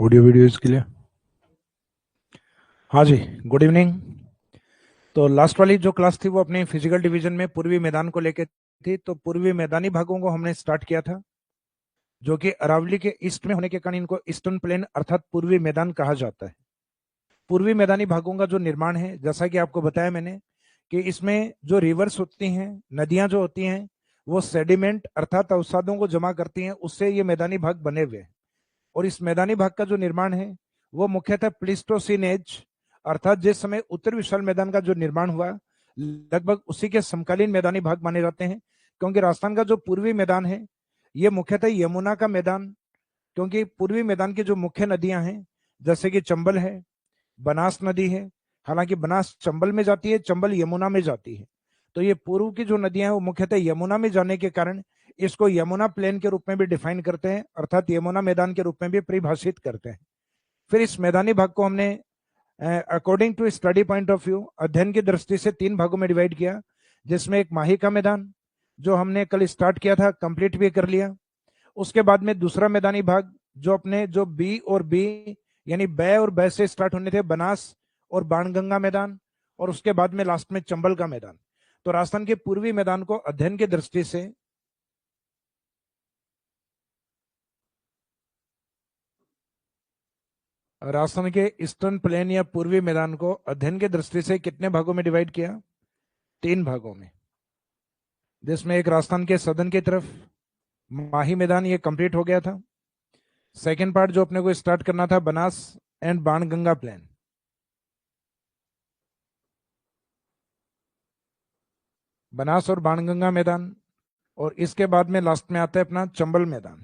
Audio video इसके लिए। हाँ जी, गुड इवनिंग। तो लास्ट वाली जो क्लास थी वो अपने फिजिकल डिवीजन में पूर्वी मैदान को लेकर थी। तो पूर्वी मैदानी भागों को हमने स्टार्ट किया था, जो कि अरावली के ईस्ट में होने के कारण इनको ईस्टर्न प्लेन अर्थात पूर्वी मैदान कहा जाता है। पूर्वी मैदानी भागों का जो निर्माण है, जैसा कि आपको बताया मैंने, कि इसमें जो रिवर्स होती हैं, नदियां जो होती हैं, वो सेडिमेंट अर्थात अवसादों को जमा करती हैं, उससे ये मैदानी भाग बने हुए हैं। और इस मैदानी भाग का जो निर्माण है वो मुख्यतः प्लीस्टोसीन एज अर्थात जिस समय उत्तर विशाल मैदान का जो निर्माण हुआ, लगभग उसी के समकालीन मैदानी भाग माने जाते हैं। क्योंकि राजस्थान का जो पूर्वी मैदान है ये मुख्यतः यमुना का मैदान, क्योंकि पूर्वी मैदान की जो मुख्य नदियां हैं जैसे कि चंबल है, बनास नदी है, हालांकि बनास चंबल में जाती है, चंबल यमुना में जाती है। तो ये पूर्व की जो नदियां हैं वो मुख्यतः यमुना में जाने के कारण इसको यमुना प्लेन के रूप में भी डिफाइन करते हैं, अर्थात यमुना मैदान के रूप में भी परिभाषित करते हैं। फिर इस मैदानी भाग को हमने according to study point of view, अध्ययन की दृष्टि से 3 भागों में डिवाइड किया, जिसमें एक माही का मैदान जो हमने कल स्टार्ट किया था, कंप्लीट भी कर लिया। उसके बाद में दूसरा मैदानी भाग जो अपने जो बी और बी यानी बै और बै से स्टार्ट होने थे, बनास और बाणगंगा मैदान, और उसके बाद में लास्ट में चंबल का मैदान। तो राजस्थान के पूर्वी मैदान को अध्ययन की दृष्टि से राजस्थान के ईस्टर्न प्लेन या पूर्वी मैदान को अध्ययन की दृष्टि से कितने भागों में डिवाइड किया? 3 भागों में, जिसमें एक राजस्थान के सदन की तरफ माही मैदान, ये कंप्लीट हो गया था। सेकेंड पार्ट जो अपने को स्टार्ट करना था, बनास एंड बाणगंगा प्लेन, बनास और बाणगंगा मैदान, और इसके बाद में लास्ट में आता है अपना चंबल मैदान।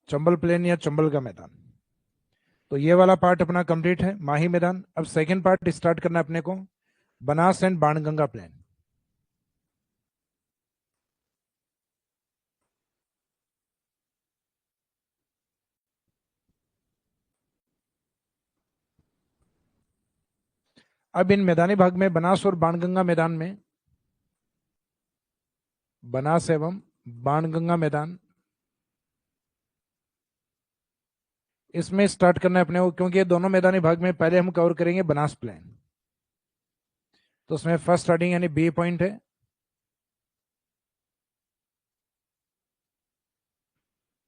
चंबल प्लेन या चंबल का मैदान। तो ये वाला पार्ट अपना कंप्लीट है, माही मैदान। अब सेकेंड पार्ट स्टार्ट करना अपने को, बनास एंड बाणगंगा प्लेन। अब इन मैदानी भाग में बनास और बाणगंगा मैदान में, बनास एवं बाणगंगा मैदान, इसमें स्टार्ट करना है अपने को, क्योंकि ये दोनों मैदानी भाग में पहले हम कवर करेंगे बनास प्लेन। तो उसमें फर्स्ट स्टार्टिंग यानी बी पॉइंट है,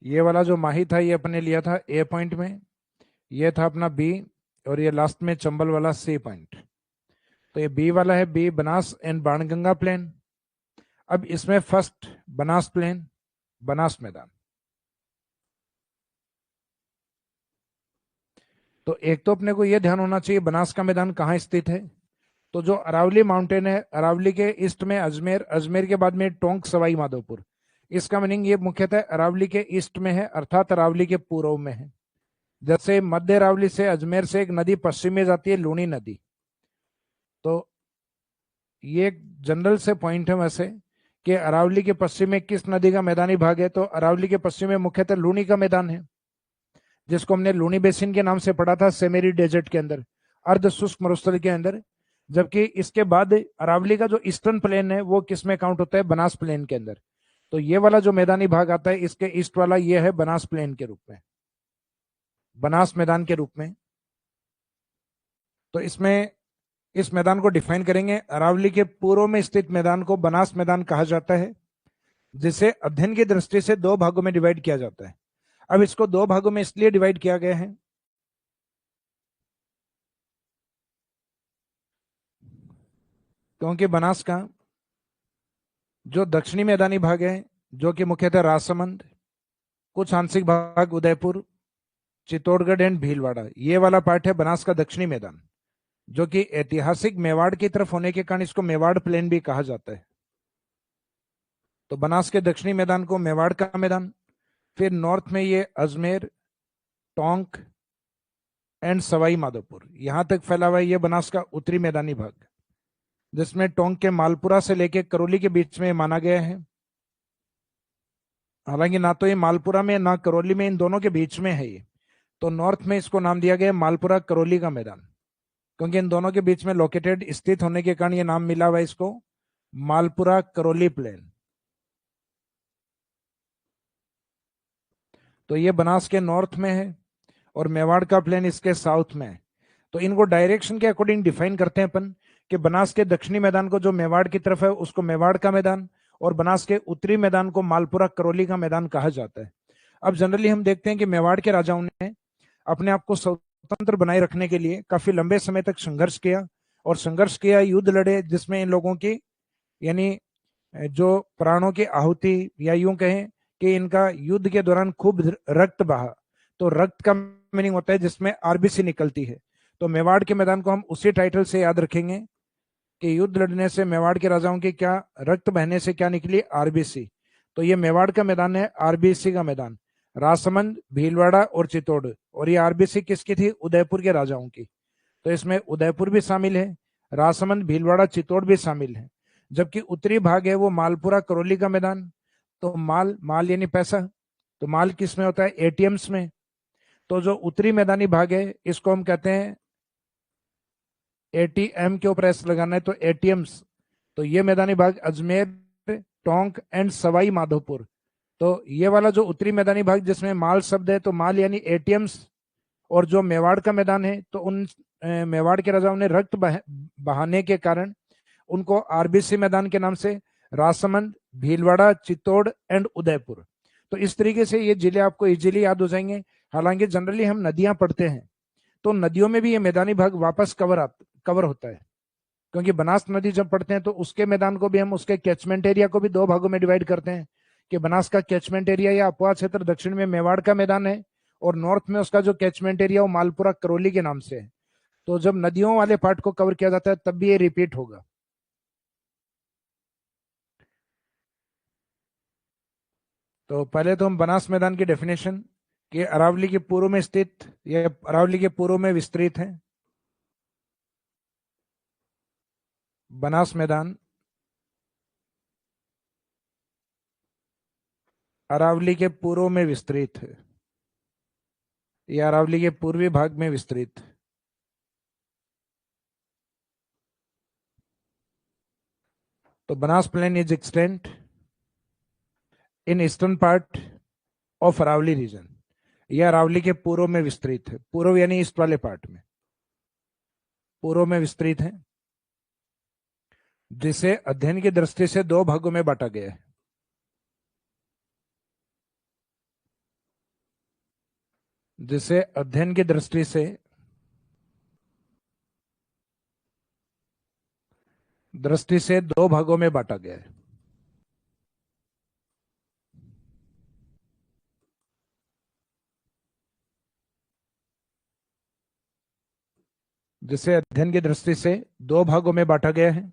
ये वाला जो माही था ये अपने लिया था ए पॉइंट में, ये था अपना बी, और ये लास्ट में चंबल वाला सी पॉइंट। तो ये बी वाला है, B Banas and Banganga plain. अब इसमें फर्स्ट बनास प्लेन, बनास मैदान। तो एक तो अपने को यह ध्यान होना चाहिए बनास का मैदान कहाँ स्थित है। तो जो अरावली माउंटेन है, अरावली के ईस्ट में अजमेर, अजमेर के बाद में टोंक सवाई माधोपुर, इसका मीनिंग ये मुख्यतः अरावली के ईस्ट में है, अर्थात अरावली के पूर्व में है। जैसे मध्य अरावली से अजमेर से एक नदी पश्चिम में जाती है, लूनी नदी। तो ये एक जनरल से पॉइंट है वैसे कि अरावली के पश्चिम में किस नदी का मैदानी भाग है। तो अरावली के पश्चिम में मुख्यतः लूनी का मैदान है, जिसको हमने लूनी बेसिन के नाम से पढ़ा था, सेमेरी डेजर्ट के अंदर, अर्ध शुष्क मरुस्थल के अंदर। जबकि इसके बाद अरावली का जो ईस्टर्न प्लेन है वो किस में काउंट होता है? बनास प्लेन के अंदर। तो ये वाला जो मैदानी भाग आता है इसके ईस्ट वाला, ये है बनास प्लेन के रूप में, बनास मैदान के रूप में। तो इसमें इस मैदान को डिफाइन करेंगे, अरावली के पूर्व में स्थित मैदान को बनास मैदान कहा जाता है, जिसे अध्ययन की दृष्टि से 2 भागों में डिवाइड किया जाता है। अब इसको 2 भागों में इसलिए डिवाइड किया गया है क्योंकि बनास का जो दक्षिणी मैदानी भाग है, जो कि मुख्यतः राजसमंद, कुछ आंशिक भाग उदयपुर, चित्तौड़गढ़ एंड भीलवाड़ा, ये वाला पार्ट है बनास का दक्षिणी मैदान, जो कि ऐतिहासिक मेवाड़ की तरफ होने के कारण इसको मेवाड़ प्लेन भी कहा जाता है। तो बनास के दक्षिणी मैदान को मेवाड़ का मैदान। फिर नॉर्थ में ये अजमेर, टोंक एंड सवाई माधोपुर, यहां तक फैला हुआ है ये बनास का उत्तरी मैदानी भाग, जिसमें टोंक के मालपुरा से लेकर करौली के बीच में माना गया है। हालांकि ना तो ये मालपुरा में ना करौली में, इन दोनों के बीच में है ये। तो नॉर्थ में इसको नाम दिया गया मालपुरा करौली का मैदान, क्योंकि इन दोनों के बीच में लोकेटेड, स्थित होने के कारण ये नाम मिला हुआ है इसको मालपुरा करौली प्लेन। तो ये बनास के नॉर्थ में है और मेवाड़ का प्लेन इसके साउथ में है। तो इनको डायरेक्शन के अकॉर्डिंग डिफाइन करते हैं अपन कि बनास के दक्षिणी मैदान को जो मेवाड़ की तरफ है उसको मेवाड़ का मैदान, और बनास के उत्तरी मैदान को मालपुरा करौली का मैदान कहा जाता है। अब जनरली हम देखते हैं कि मेवाड़ के राजाओं ने अपने आप को स्वतंत्र बनाए रखने के लिए काफी लंबे समय तक संघर्ष किया, और संघर्ष किया, युद्ध लड़े, जिसमें इन लोगों की यानी जो प्राणों की आहुति, या यूं कहें कि इनका युद्ध के दौरान खूब रक्त बहा। तो रक्त का मीनिंग होता है जिसमें आरबीसी निकलती है। तो मेवाड़ के मैदान को हम उसी टाइटल से याद रखेंगे कि युद्ध लड़ने से मेवाड़ के राजाओं की क्या रक्त बहने से क्या निकली, आरबीसी। तो ये मेवाड़ का मैदान है, आरबीसी का मैदान। राजसमंद, भीलवाड़ा और चित्तौड़, और ये आरबीसी किसकी थी, उदयपुर के राजाओं की। तो इसमें उदयपुर भी शामिल है, राजसमंद, भीलवाड़ा, चित्तौड़ भी शामिल है। जबकि उत्तरी भाग है वो मालपुरा करौली का मैदान। तो माल, माल यानी पैसा, तो माल किस में होता है, एटीएम्स में। तो जो उत्तरी मैदानी भाग है इसको हम कहते हैं, एटीएम के ऊपर एस लगाना है तो एटीएम्स। तो ये मैदानी भाग अजमेर, टोंक एंड सवाई माधोपुर। तो ये वाला जो उत्तरी मैदानी भाग जिसमें माल शब्द है, तो माल यानी एटीएम्स। और जो मेवाड़ का मैदान है तो उन मेवाड़ के राजाओं ने रक्त बहाने के कारण उनको आरबीसी मैदान के नाम से राजसमंद, भीलवाड़ा, चित्तौड़ एंड उदयपुर। तो इस तरीके से ये जिले आपको इजीली याद हो जाएंगे। हालांकि जनरली हम नदियां पढ़ते हैं तो नदियों में भी ये मैदानी भाग वापस कवर होता है, क्योंकि बनास नदी जब पढ़ते हैं तो उसके मैदान को भी हम उसके कैचमेंट एरिया को भी दो भागों में डिवाइड करते हैं कि बनास का कैचमेंट एरिया या अपवा क्षेत्र दक्षिण में मेवाड़ का मैदान है, और नॉर्थ में उसका जो कैचमेंट एरिया वो मालपुरा करौली के नाम से है। तो जब नदियों वाले पार्ट को कवर किया जाता है तब भी ये रिपीट होगा। तो पहले तो हम बनास मैदान की डेफिनेशन कि अरावली के पूर्व में स्थित, या अरावली के पूर्व में विस्तृत है। बनास मैदान अरावली के पूर्व में विस्तृत है, या अरावली के पूर्वी भाग में विस्तृत। तो Banas plain is extent in eastern part of Aravali region. यह अरावली के पूर्व में विस्तृत है, पूर्व यानी ईस्ट वाले पार्ट में, पूर्व में विस्तृत है, जिसे अध्ययन की दृष्टि से दो भागों में बांटा गया है। जिसे अध्ययन की दृष्टि से दो भागों में बांटा गया है। जिसे अध्ययन की दृष्टि से दो भागों में बांटा गया है।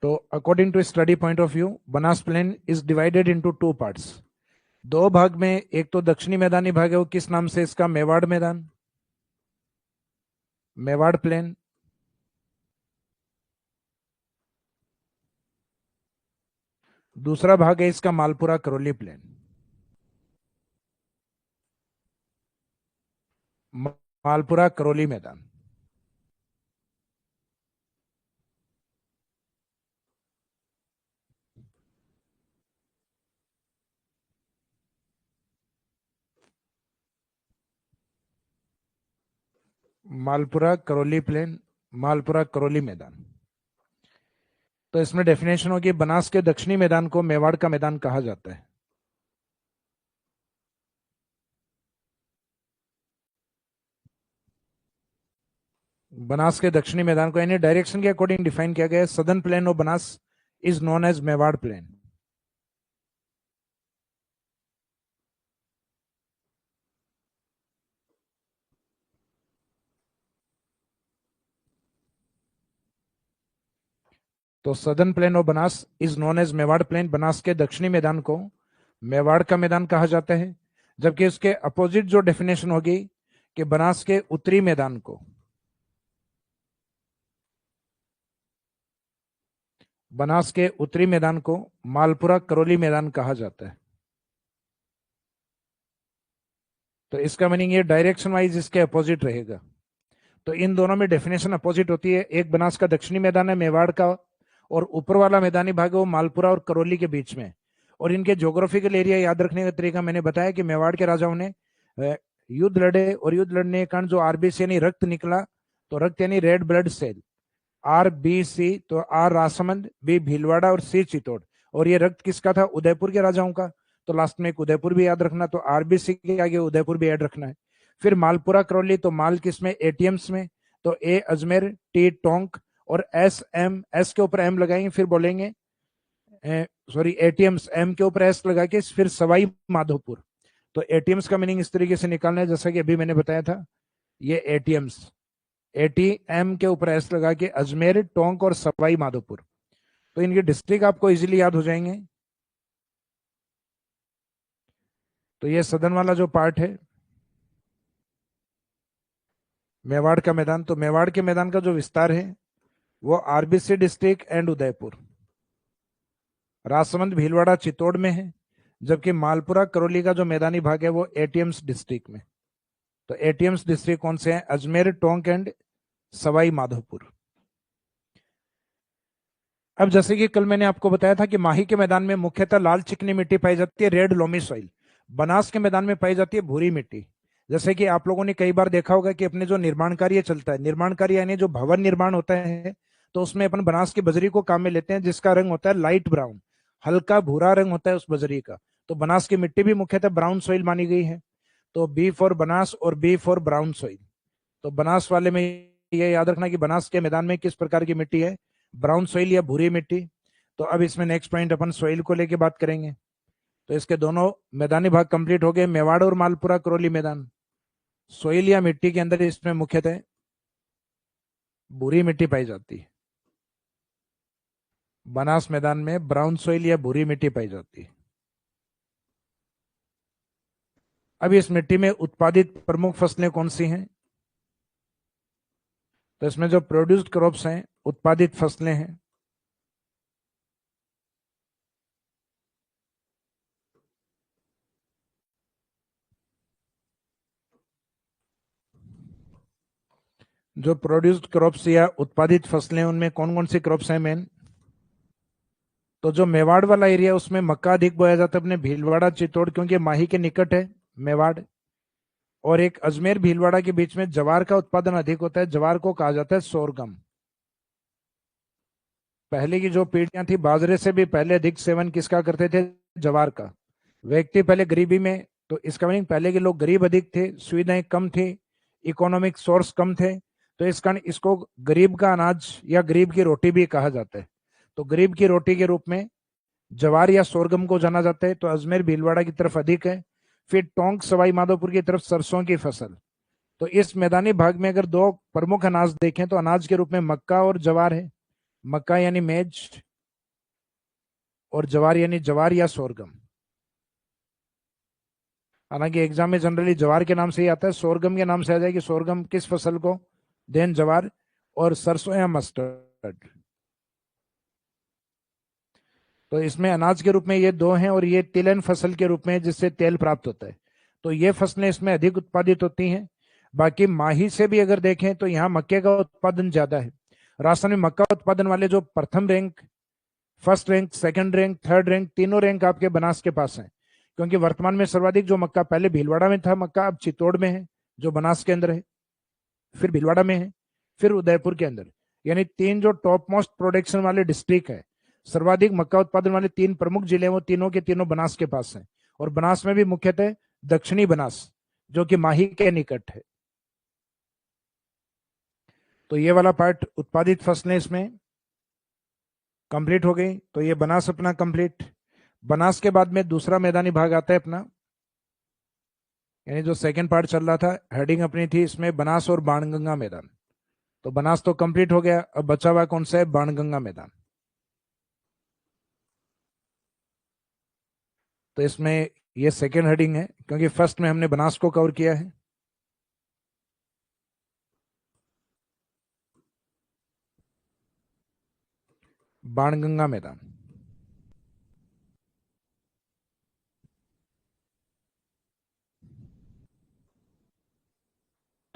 तो according to study point of view Banas plain is divided into two parts. दो भाग में, एक तो दक्षिणी मैदानी भाग है वो किस नाम से, इसका मेवाड़ मैदान, मेवाड़ प्लेन। दूसरा भाग है इसका मालपुरा करौली प्लेन। मालपुरा करौली मैदान। मालपुरा करौली प्लेन, मालपुरा करौली मैदान। तो इसमें डेफिनेशन होगी, बनास के दक्षिणी मैदान को मेवाड़ का मैदान कहा जाता है। बनास के दक्षिणी मैदान को यानी डायरेक्शन के अकॉर्डिंग डिफाइन किया गया है। Southern plain of Banas is known as Mewar plain. तो southern plain of Banas is known as Mewar plain. Banas के दक्षिणी मैदान को मेवाड़ का मैदान कहा जाता है। जबकि इसके अपोजिट जो डेफिनेशन होगी कि बनास के उत्तरी मैदान को, बनास के उत्तरी मैदान को मालपुरा करौली मैदान कहा जाता है। तो इसका मीनिंग ये डायरेक्शन वाइज इसके अपोजिट रहेगा। तो इन दोनों में डेफिनेशन अपोजिट होती है। एक बनास का दक्षिणी मैदान है मेवाड़ का, और ऊपर वाला मैदानी भाग है वो मालपुरा और करौली के बीच में। और इनके ज्योग्राफिकल एरिया याद रखने का तरीका मैंने बताया कि मेवाड़ के राजाओं ने युद्ध लड़े, और युद्ध लड़ने के कारण जो आरबीसी यानी रक्त निकला, तो रक्त यानी रेड ब्लड सेल, RBC, तो R राजसमंद, B भीलवाड़ा और C चित्तौड़। और ये रक्त किसका था? उदयपुर के राजाओं का। तो लास्ट में एक उदयपुर भी याद रखना, तो RBC के आगे उदयपुर भी ऐड रखना है। फिर मालपुरा करौली, तो माल किस में? ATMs में। तो A अजमेर, T टोंक, और S के ऊपर M लगाएंगे, फिर बोलेंगे सॉरी ATMs, M के ऊपर S लगा के फिर सवाई माधोपुर। तो ATMs का मीनिंग इस तरीके से निकालना है जैसा कि अभी मैंने बताया था। ये ATMs, ATM के ऊपर S लगा के अजमेर, टोंक और सवाई माधोपुर। तो इनके डिस्ट्रिक्ट आपको इजीली याद हो जाएंगे। तो ये सदन वाला जो पार्ट है मेवाड़ का मैदान, तो मेवाड़ के मैदान का जो विस्तार है वो RBC district and Udaipur, Rajsamand Bhilwara Chittor में है, जबकि मालपुरा करौली का जो मैदानी भाग है वो ATMs डिस्ट्रिक्ट में। तो ATMs डिस्ट्रिक्ट कौन से हैं? अजमेर, टोंक एंड सवाई माधोपुर। अब जैसे कि कल मैंने आपको बताया था कि माही के मैदान में मुख्यतः लाल चिकनी मिट्टी पाई जाती है, रेड लोमी सॉइल। बनास के मैदान में पाई जाती है भूरी मिट्टी। जैसे कि आप लोगों ने कई बार देखा होगा कि अपने जो निर्माण कार्य चलता है, निर्माण कार्य यानी जो भवन निर्माण होता है, तो उसमें अपन बनास की बजरी को काम में लेते हैं, जिसका रंग होता है लाइट ब्राउन, हल्का भूरा रंग होता है उस बजरी का। तो बनास की मिट्टी भी मुख्यतः ब्राउन सॉइल मानी गई है। तो B फॉर बनास और B फॉर ब्राउन सॉइल। तो बनास वाले में ये याद रखना कि बनास के मैदान में किस प्रकार की मिट्टी है? ब्राउन सॉइल या भूरी मिट्टी। तो अब इसमें नेक्स्ट पॉइंट अपन सॉइल को लेके बात करेंगे। तो इसके दोनों मैदानी भाग कंप्लीट हो गए, मेवाड़ और मालपुरा करौली मैदान। सॉइल या मिट्टी के अंदर इसमें मुख्यतः भूरी मिट्टी पाई जाती है। बनास मैदान में ब्राउन सॉइल या भूरी मिट्टी पाई जाती है। अब इस मिट्टी में उत्पादित प्रमुख फसलें कौन सी हैं? तो इसमें जो प्रोड्यूस्ड क्रॉप्स हैं, उत्पादित फसलें हैं, जो प्रोड्यूस्ड क्रॉप्स या उत्पादित फसलें, उनमें कौन कौन सी क्रॉप्स हैं मेन? तो जो मेवाड़ वाला एरिया उसमें मक्का अधिक बोया जाता है, अपने भीलवाड़ा चित्तौड़, क्योंकि माही के निकट है मेवाड़। और एक अजमेर भीलवाड़ा के बीच में जवार का उत्पादन अधिक होता है, जवार को कहा जाता है सोरगम। पहले की जो पीढ़ियां थी, बाजरे से भी पहले अधिक सेवन किसका करते थे? जवार का। व्यक्ति पहले गरीबी में, तो इसका मीनिंग पहले के लोग गरीब अधिक थे, सुविधाएं कम थी, इकोनॉमिक सोर्स कम थे, तो इस कारण इसको गरीब का अनाज या गरीब की रोटी भी कहा जाता है। तो गरीब की रोटी के रूप में जवार या सोरगम को जाना जाता है। तो अजमेर भीलवाड़ा की तरफ अधिक है। फिर टोंक सवाई माधोपुर की तरफ सरसों की फसल। तो इस मैदानी भाग में अगर दो प्रमुख अनाज देखें तो अनाज के रूप में मक्का और जवार है। मक्का यानी मेज, और जवार यानी जवार या सोरगम। हालांकि एग्जाम में जनरली जवार के नाम से ही आता है, सोरगम के नाम से आ जाएगी सोरगम किस फसल को, देन जवार, और सरसों या मस्टर्ड। तो इसमें अनाज के रूप में ये दो हैं, और ये तिलहन फसल के रूप में जिससे तेल प्राप्त होता है। तो ये फसलें इसमें अधिक उत्पादित होती हैं। बाकी माही से भी अगर देखें तो यहाँ मक्के का उत्पादन ज्यादा है। राजस्थान में मक्का उत्पादन वाले जो प्रथम rank, first rank, second rank, third rank, तीनों रैंक आपके बनास के पास हैं। क्योंकि वर्तमान में सर्वाधिक जो मक्का, पहले भीलवाड़ा में था मक्का, अब चित्तौड़ में है जो बनास के अंदर है, फिर भीलवाड़ा में है, फिर उदयपुर के अंदर। यानी तीन जो टॉप मोस्ट प्रोडक्शन वाले डिस्ट्रिक्ट है, सर्वाधिक मक्का उत्पादन वाले तीन प्रमुख जिले हैं, वो तीनों के तीनों बनास के पास हैं। और बनास में भी मुख्यतः दक्षिणी बनास, जो कि माही के निकट है। तो ये वाला पार्ट उत्पादित फसलें इसमें कंप्लीट हो गई। तो ये बनास अपना कंप्लीट। बनास के बाद में दूसरा मैदानी भाग आता है अपना, यानी जो सेकंड पार्ट चल रहा था, हेडिंग अपनी थी इसमें बनास और बाणगंगा मैदान। तो बनास तो कंप्लीट हो गया, अब बचा हुआ कौन सा है? बाणगंगा मैदान। तो इसमें ये सेकेंड हेडिंग है, क्योंकि फर्स्ट में हमने बनास को कवर किया है। बाणगंगा मैदान।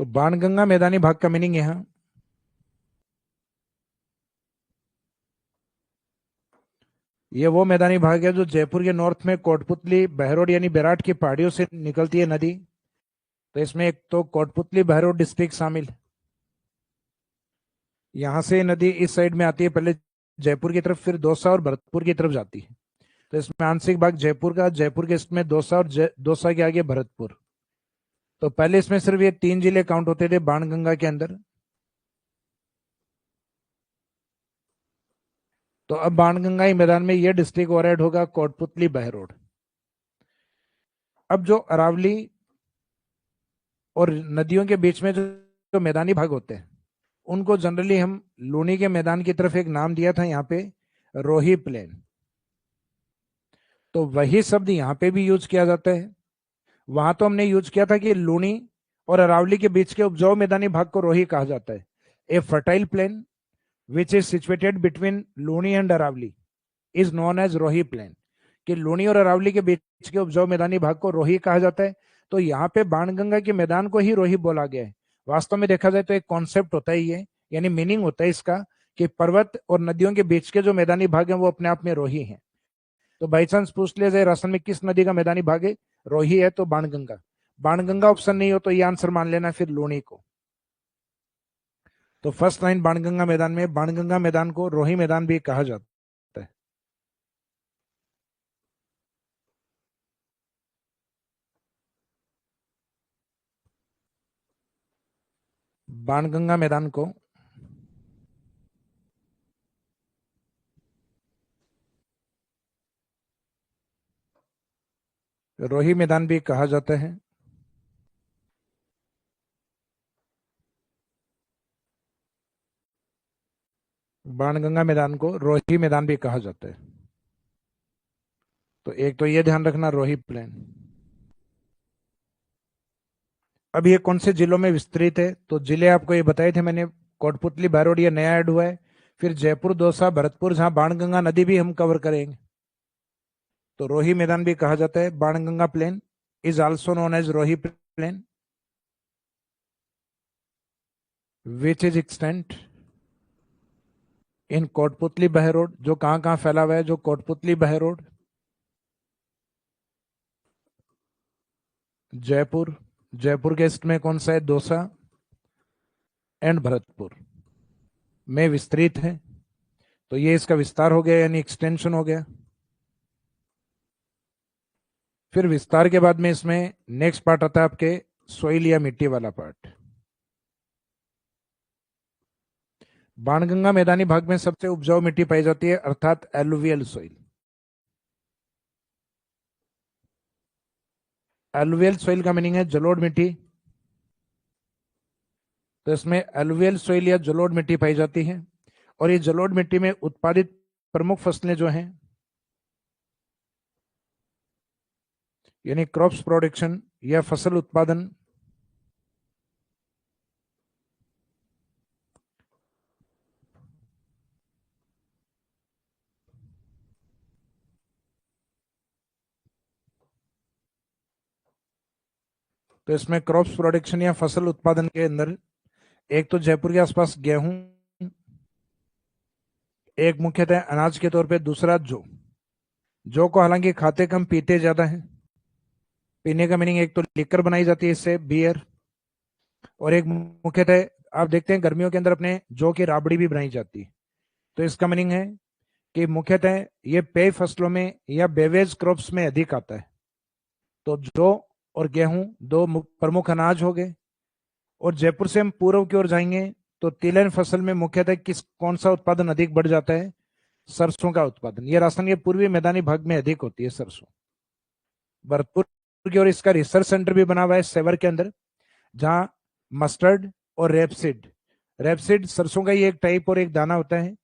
तो बाणगंगा मैदानी भाग का मीनिंग यहां, ये वो मैदानी भाग है जो जयपुर के नॉर्थ में कोटपुतली बहरोड यानी बेराट की पहाड़ियों से निकलती है नदी। तो इसमें एक तो कोटपुतली बहरोड डिस्ट्रिक्ट शामिल है। यहां से नदी इस साइड में आती है, पहले जयपुर की तरफ, फिर दौसा और भरतपुर की तरफ जाती है। तो इसमें आंशिक भाग जयपुर का, जयपुर के इसमें दौसा और दौसा के आगे भरतपुर। तो पहले इसमें सिर्फ ये 3 जिले काउंट होते थे बाणगंगा के अंदर। तो अब बाणगंगा ही मैदान में ये डिस्ट्रिक्ट और ऐड होगा, कोटपुतली बहरोड। अब जो अरावली और नदियों के बीच में जो मैदानी भाग होते हैं, उनको जनरली हम लूनी के मैदान की तरफ एक नाम दिया था यहाँ पे, रोही प्लेन। तो वही शब्द यहाँ पे भी यूज किया जाता है। वहां तो हमने यूज किया था कि लूनी और अरावली के बीच के उपजाऊ मैदानी भाग को रोही कहा जाता है। A fertile plain which is situated between Luni and Aravalli is known as Rohi plain. कि लूनी और अरावली के बीच के उपजाऊ मैदानी भाग को रोही कहा जाता है। तो यहाँ पे बाणगंगा के मैदान को ही रोही बोला गया है। वास्तव में देखा जाए तो एक कॉन्सेप्ट होता है ये, यानी मीनिंग होता है इसका, कि पर्वत और नदियों के बीच के जो मैदानी भाग है वो अपने आप में रोही है। तो बाई चांस पूछ लिया जाए राजस्थान में किस नदी का मैदानी भाग है, रोही है, तो बाणगंगा। बाणगंगा ऑप्शन नहीं हो तो ये आंसर मान लेना फिर लूनी को। तो फर्स्ट लाइन बाणगंगा मैदान में, बाणगंगा मैदान को रोही मैदान भी कहा जाता है। बाणगंगा मैदान को रोही मैदान भी कहा जाता है। बाणगंगा मैदान को रोही मैदान भी कहा जाता है। तो एक तो ये ध्यान रखना, रोही प्लेन। अब ये कौन से जिलों में विस्तृत है, तो जिले आपको ये बताए थे मैंने, कोटपुतली बहरोड ये नया ऐड हुआ है। फिर जयपुर, दौसा, भरतपुर, जहां बाणगंगा नदी भी हम कवर करेंगे। तो रोही मैदान भी कहा जाता है। Banganga plain is also known as Rohi plain which is extent in Kotputli Behror, जो कहां कहां फैला हुआ है, जो कोटपुतली बहरोड, जयपुर, जयपुर के ईस्ट में कौन सा है, दौसा एंड भरतपुर में विस्तृत है। तो ये इसका विस्तार हो गया, यानी एक्सटेंशन हो गया। फिर विस्तार के बाद में इसमें नेक्स्ट पार्ट आता है आपके सोइल या मिट्टी वाला पार्ट। बाणगंगा मैदानी भाग में सबसे उपजाऊ मिट्टी पाई जाती है, अर्थात एलुवियल सोइल। एलुवियल सोइल का मीनिंग है जलोढ़ मिट्टी। तो इसमें एलुवियल सोइल या जलोढ़ मिट्टी पाई जाती है। और ये जलोढ़ मिट्टी में उत्पादित प्रमुख फसलें जो हैं, यानी क्रॉप्स प्रोडक्शन या फसल उत्पादन, तो इसमें क्रॉप्स प्रोडक्शन या फसल उत्पादन के अंदर एक तो जयपुर के आसपास गेहूं, एक मुख्यतः अनाज के तौर पे, दूसरा जो को हालांकि खाते कम पीते ज्यादा है। पीने का मीनिंग एक तो लिकर बनाई जाती है इससे, बियर, और एक मुख्यतः आप देखते हैं गर्मियों के अंदर अपने जौ की राबड़ी भी बनाई जाती है। तो इसका मीनिंग है कि मुख्यतः ये पेय फसलों में या बेवेज क्रॉप्स में अधिक आता है। तो जौ और गेहूं दो प्रमुख अनाज हो गए। और जयपुर से हम पूर्व की ओर जाएंगे तो तिलहन फसल में मुख्यतः कौन सा उत्पादन अधिक बढ़ जाता है, सरसों का उत्पादन। ये राजस्थान के पूर्वी मैदानी भाग में अधिक होती है सरसों। भरतपुर की ओर इसका रिसर्च सेंटर भी बना हुआ है सेवर के अंदर, जहां मस्टर्ड और रेपसीड, रेपसीड सरसों का ही एक टाइप और एक दाना होता है।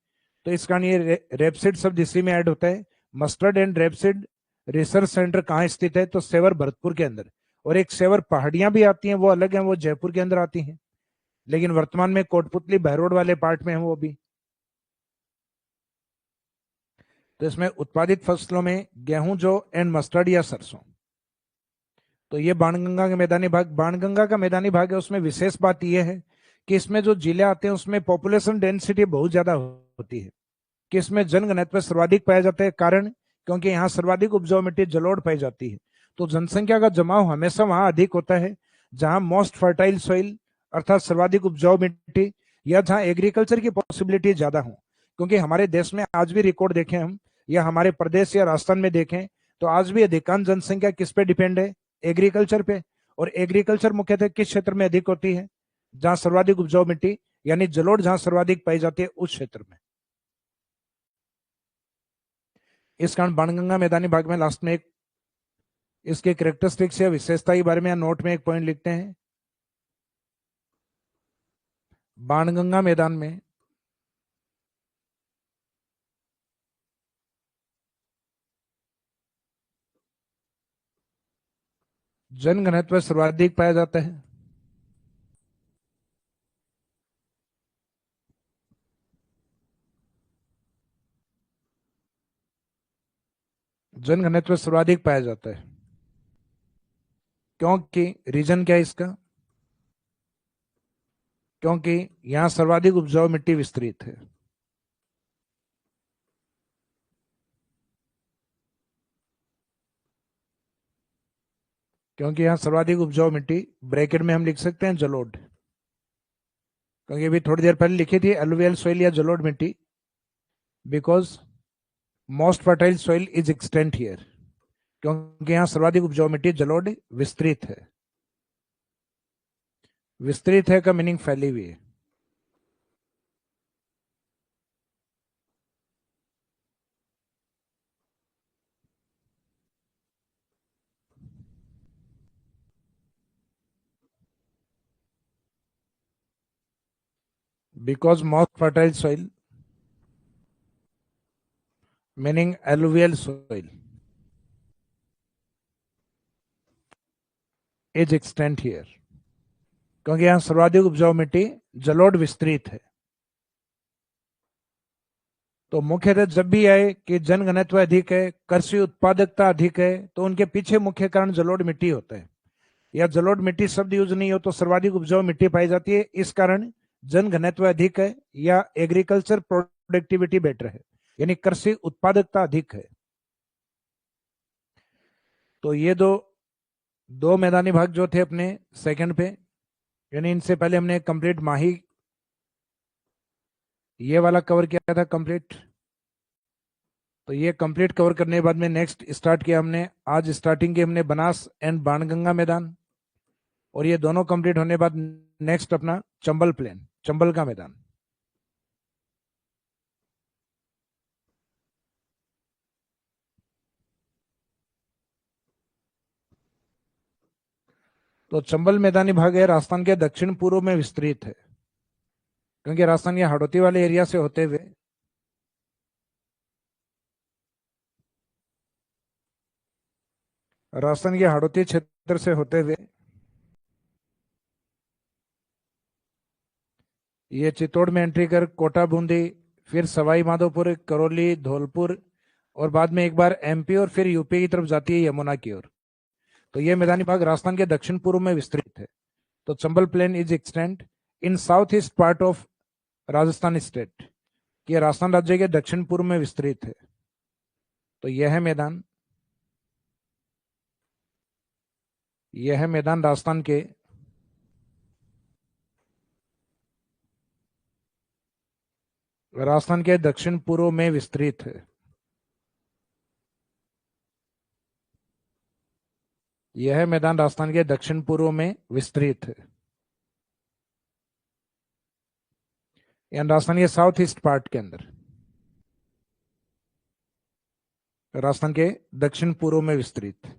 तो इस कारण ये रेपसीड शब्द इसी में ऐड होता है। Mustard and rapeseed research centre कहाँ स्थित है, तो सेवर भरतपुर के अंदर। और एक सेवर पहाड़ियां भी आती हैं, वो अलग हैं, वो जयपुर के अंदर आती हैं, लेकिन वर्तमान में कोटपुतली बहरोड वाले पार्ट में है वो भी। तो इसमें उत्पादित फसलों में गेहूं, जौ एंड मस्टर्ड या सरसों। तो ये बाणगंगा का मैदानी भाग, बाणगंगा का मैदानी भाग है, उसमें विशेष बात यह है कि इसमें जो जिले आते हैं उसमें पॉपुलेशन डेंसिटी बहुत ज्यादा होती है, कि इसमें जनघनत्व सर्वाधिक पाया जाता है। कारण क्योंकि यहाँ सर्वाधिक उपजाऊ मिट्टी जलोढ़ पाई जाती है। तो जनसंख्या का जमाव हमेशा वहां अधिक होता है जहां मोस्ट फर्टाइल सॉइल अर्थात सर्वाधिक उपजाऊ मिट्टी, या जहां एग्रीकल्चर की पॉसिबिलिटी ज्यादा हो। क्योंकि हमारे देश में आज भी रिकॉर्ड देखें हम, या हमारे प्रदेश या राजस्थान में देखें, तो आज भी अधिकांश जनसंख्या किस पे डिपेंड है? एग्रीकल्चर पे। और एग्रीकल्चर मुख्यतः किस क्षेत्र में अधिक होती है? जहां सर्वाधिक उपजाऊ मिट्टी यानी जलोढ़ जहां सर्वाधिक पाई जाती है उस क्षेत्र में। इस कारण बाणगंगा मैदानी भाग में लास्ट में एक इसके कैरेक्टरिस्टिक्स या विशेषता के बारे में या नोट में एक पॉइंट लिखते हैं। बाणगंगा मैदान में जनघनत्व सर्वाधिक पाया जाता है। जनघनत्व सर्वाधिक पाया जाता है क्योंकि रीजन क्या है इसका? क्योंकि यहां सर्वाधिक उपजाऊ मिट्टी विस्तृत है। क्योंकि यहां सर्वाधिक उपजाऊ मिट्टी, ब्रैकेट में हम लिख सकते हैं जलोढ़, क्योंकि अभी थोड़ी देर पहले लिखी थी एलुवियल सॉइल या जलोढ़ मिट्टी, because most fertile soil is extent here. क्योंकि यहां सर्वाधिक उपजाऊ मिट्टी जलोढ़ विस्तृत है। विस्तृत है का मीनिंग फैली हुई है। Because most fertile soil meaning alluvial soil is extent here. क्योंकि यहां सर्वाधिक उपजाऊ मिट्टी जलोढ़ विस्तृत है। तो मुख्यतः जब भी आए कि जनघनत्व अधिक है, कृषि उत्पादकता अधिक है, तो उनके पीछे मुख्य कारण जलोढ़ मिट्टी होता है। या जलोढ़ मिट्टी शब्द यूज नहीं हो तो सर्वाधिक उपजाऊ मिट्टी पाई जाती है, इस कारण जनघनत्व अधिक है या एग्रीकल्चर प्रोडक्टिविटी बेटर है, यानी कृषि उत्पादकता अधिक है। तो ये दो दो मैदानी भाग जो थे अपने सेकंड पे, यानी इनसे पहले हमने कंप्लीट माही ये वाला कवर किया था कंप्लीट। तो ये कंप्लीट कवर करने के बाद में नेक्स्ट स्टार्ट किया हमने, आज स्टार्टिंग की हमने बनास एंड बाणगंगा मैदान, और ये दोनों कंप्लीट होने के बाद नेक्स्ट अपना चंबल प्लेन, चंबल का मैदान। तो चंबल मैदानी भाग है राजस्थान के दक्षिण पूर्व में विस्तृत है। क्योंकि राजस्थान ये हाड़ौती वाले एरिया से होते हुए राजस्थान के हाड़ौती क्षेत्र से होते हुए ये चित्तौड़ में एंट्री कर कोटा बूंदी, फिर सवाई माधोपुर, करौली, धौलपुर, और बाद में एक बार एमपी और फिर यूपी की तरफ जाती है यमुना की ओर। तो ये मैदानी भाग राजस्थान के दक्षिण पूर्व में विस्तृत है। तो Chambal plain is extend in south east part of Rajasthan state, ये राजस्थान राज्य के दक्षिण पूर्व में विस्तृत है। तो यह मैदान राजस्थान के दक्षिण पूर्व में विस्तृत है। यह मैदान राजस्थान के दक्षिण पूर्व में विस्तृत है, यानी राजस्थान के साउथ ईस्ट पार्ट के अंदर, राजस्थान के दक्षिण पूर्व में विस्तृत।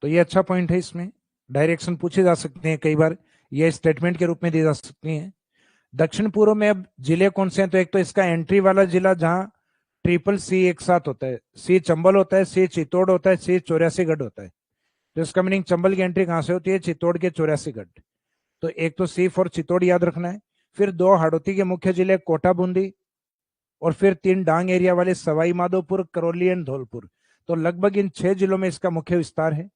तो ये अच्छा पॉइंट है, इसमें डायरेक्शन पूछे जा सकते हैं कई बार, ये स्टेटमेंट के रूप में दी जा सकती हैं। दक्षिण पूर्व में अब जिले कौन से हैं? तो एक तो इसका एंट्री वाला जिला जहां ट्रिपल सी एक साथ होता है, सी चंबल होता है, सी चित्तौड़ होता है, सी चौरासीगढ़ होता है। तो इसका मीनिंग चंबल की एंट्री कहां से होती है? चित्तौड़ के चौरासीगढ़। तो एक तो सी फॉर चित्तौड़ याद रखना है। फिर दो हाड़ौती के मुख्य जिले कोटा बूंदी, और फिर तीन डांग एरिया वाले सवाई माधोपुर, करौली एंड धौलपुर। तो लगभग इन 6 जिलों में इसका मुख्य विस्तार है।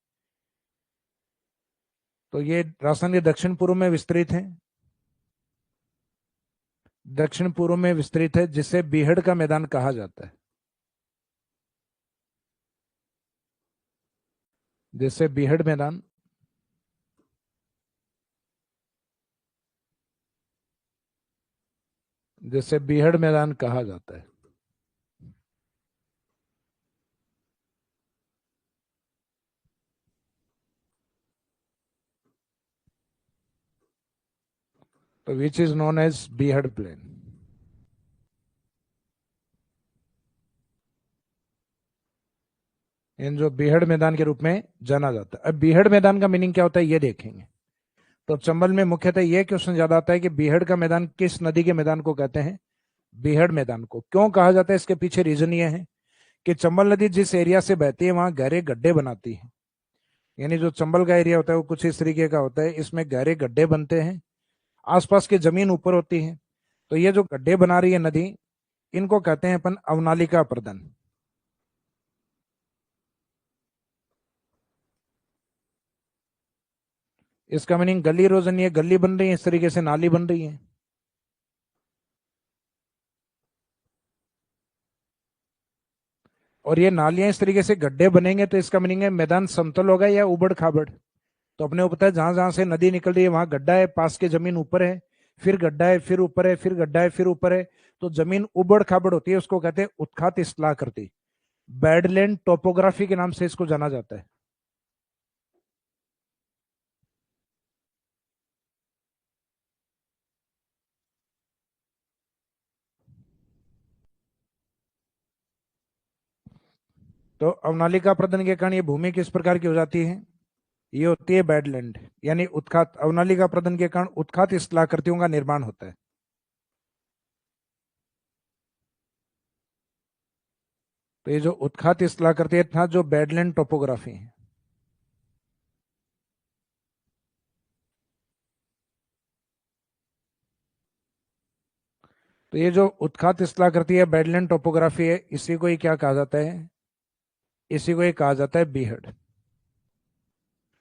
तो ये राजस्थान के दक्षिण पूर्व में विस्तृत है, दक्षिण पूर्व में विस्तृत है, जिसे बीहड़ का मैदान कहा जाता है, जिसे बीहड़ मैदान, जिसे बीहड़ मैदान कहा जाता है। तो which is known as Beehad plain. इन जो बीहड़ मैदान के रूप में जाना जाता है। अब बीहड़ मैदान का मीनिंग क्या होता है ये देखेंगे। तो चंबल में मुख्यतः यह क्वेश्चन ज्यादा आता है कि बीहड़ का मैदान किस नदी के मैदान को कहते हैं, बीहड़ मैदान को। क्यों कहा जाता है, इसके पीछे रीजन ये है कि चंबल नदी जिस एरिया से बहती है वहां गहरे गड्ढे बनाती है। यानी जो चंबल का एरिया होता है वो कुछ इस तरीके का होता है, इसमें गहरे गड्ढे बनते हैं, आसपास की जमीन ऊपर होती है। तो ये जो गड्ढे बना रही है नदी, इनको कहते हैं अपन अवनालिका प्रदन। इसका मीनिंग गली रोजन, ये गली बन रही है, इस तरीके से नाली बन रही है। और ये नालियां इस तरीके से गड्ढे बनेंगे तो इसका मीनिंग है मैदान समतल होगा या उबड़ खाबड़। तो अपने को पता है जहां जहां से नदी निकल रही है वहां गड्ढा है, पास के जमीन ऊपर है, फिर गड्ढा है, फिर ऊपर है, फिर गड्ढा है, फिर ऊपर है। तो जमीन उबड़ खाबड़ होती है, उसको कहते हैं उत्खात स्थलाकृति। बैडलैंड टोपोग्राफी के नाम से इसको जाना जाता है। तो अवनालिका प्रदन के कारण ये भूमि किस प्रकार की हो जाती है, ये होती है बैडलैंड, यानी उत्खात। अवनालिका प्रदन के कारण उत्खात स्थलाकृतियों का निर्माण होता है। तो ये जो उत्खात स्थलाकृति है था जो बैडलैंड टोपोग्राफी है। तो ये जो उत्खात स्थलाकृति है, बैडलैंड टोपोग्राफी है, इसी को ही क्या कहा जाता है, इसी को ही कहा जाता है बीहड़।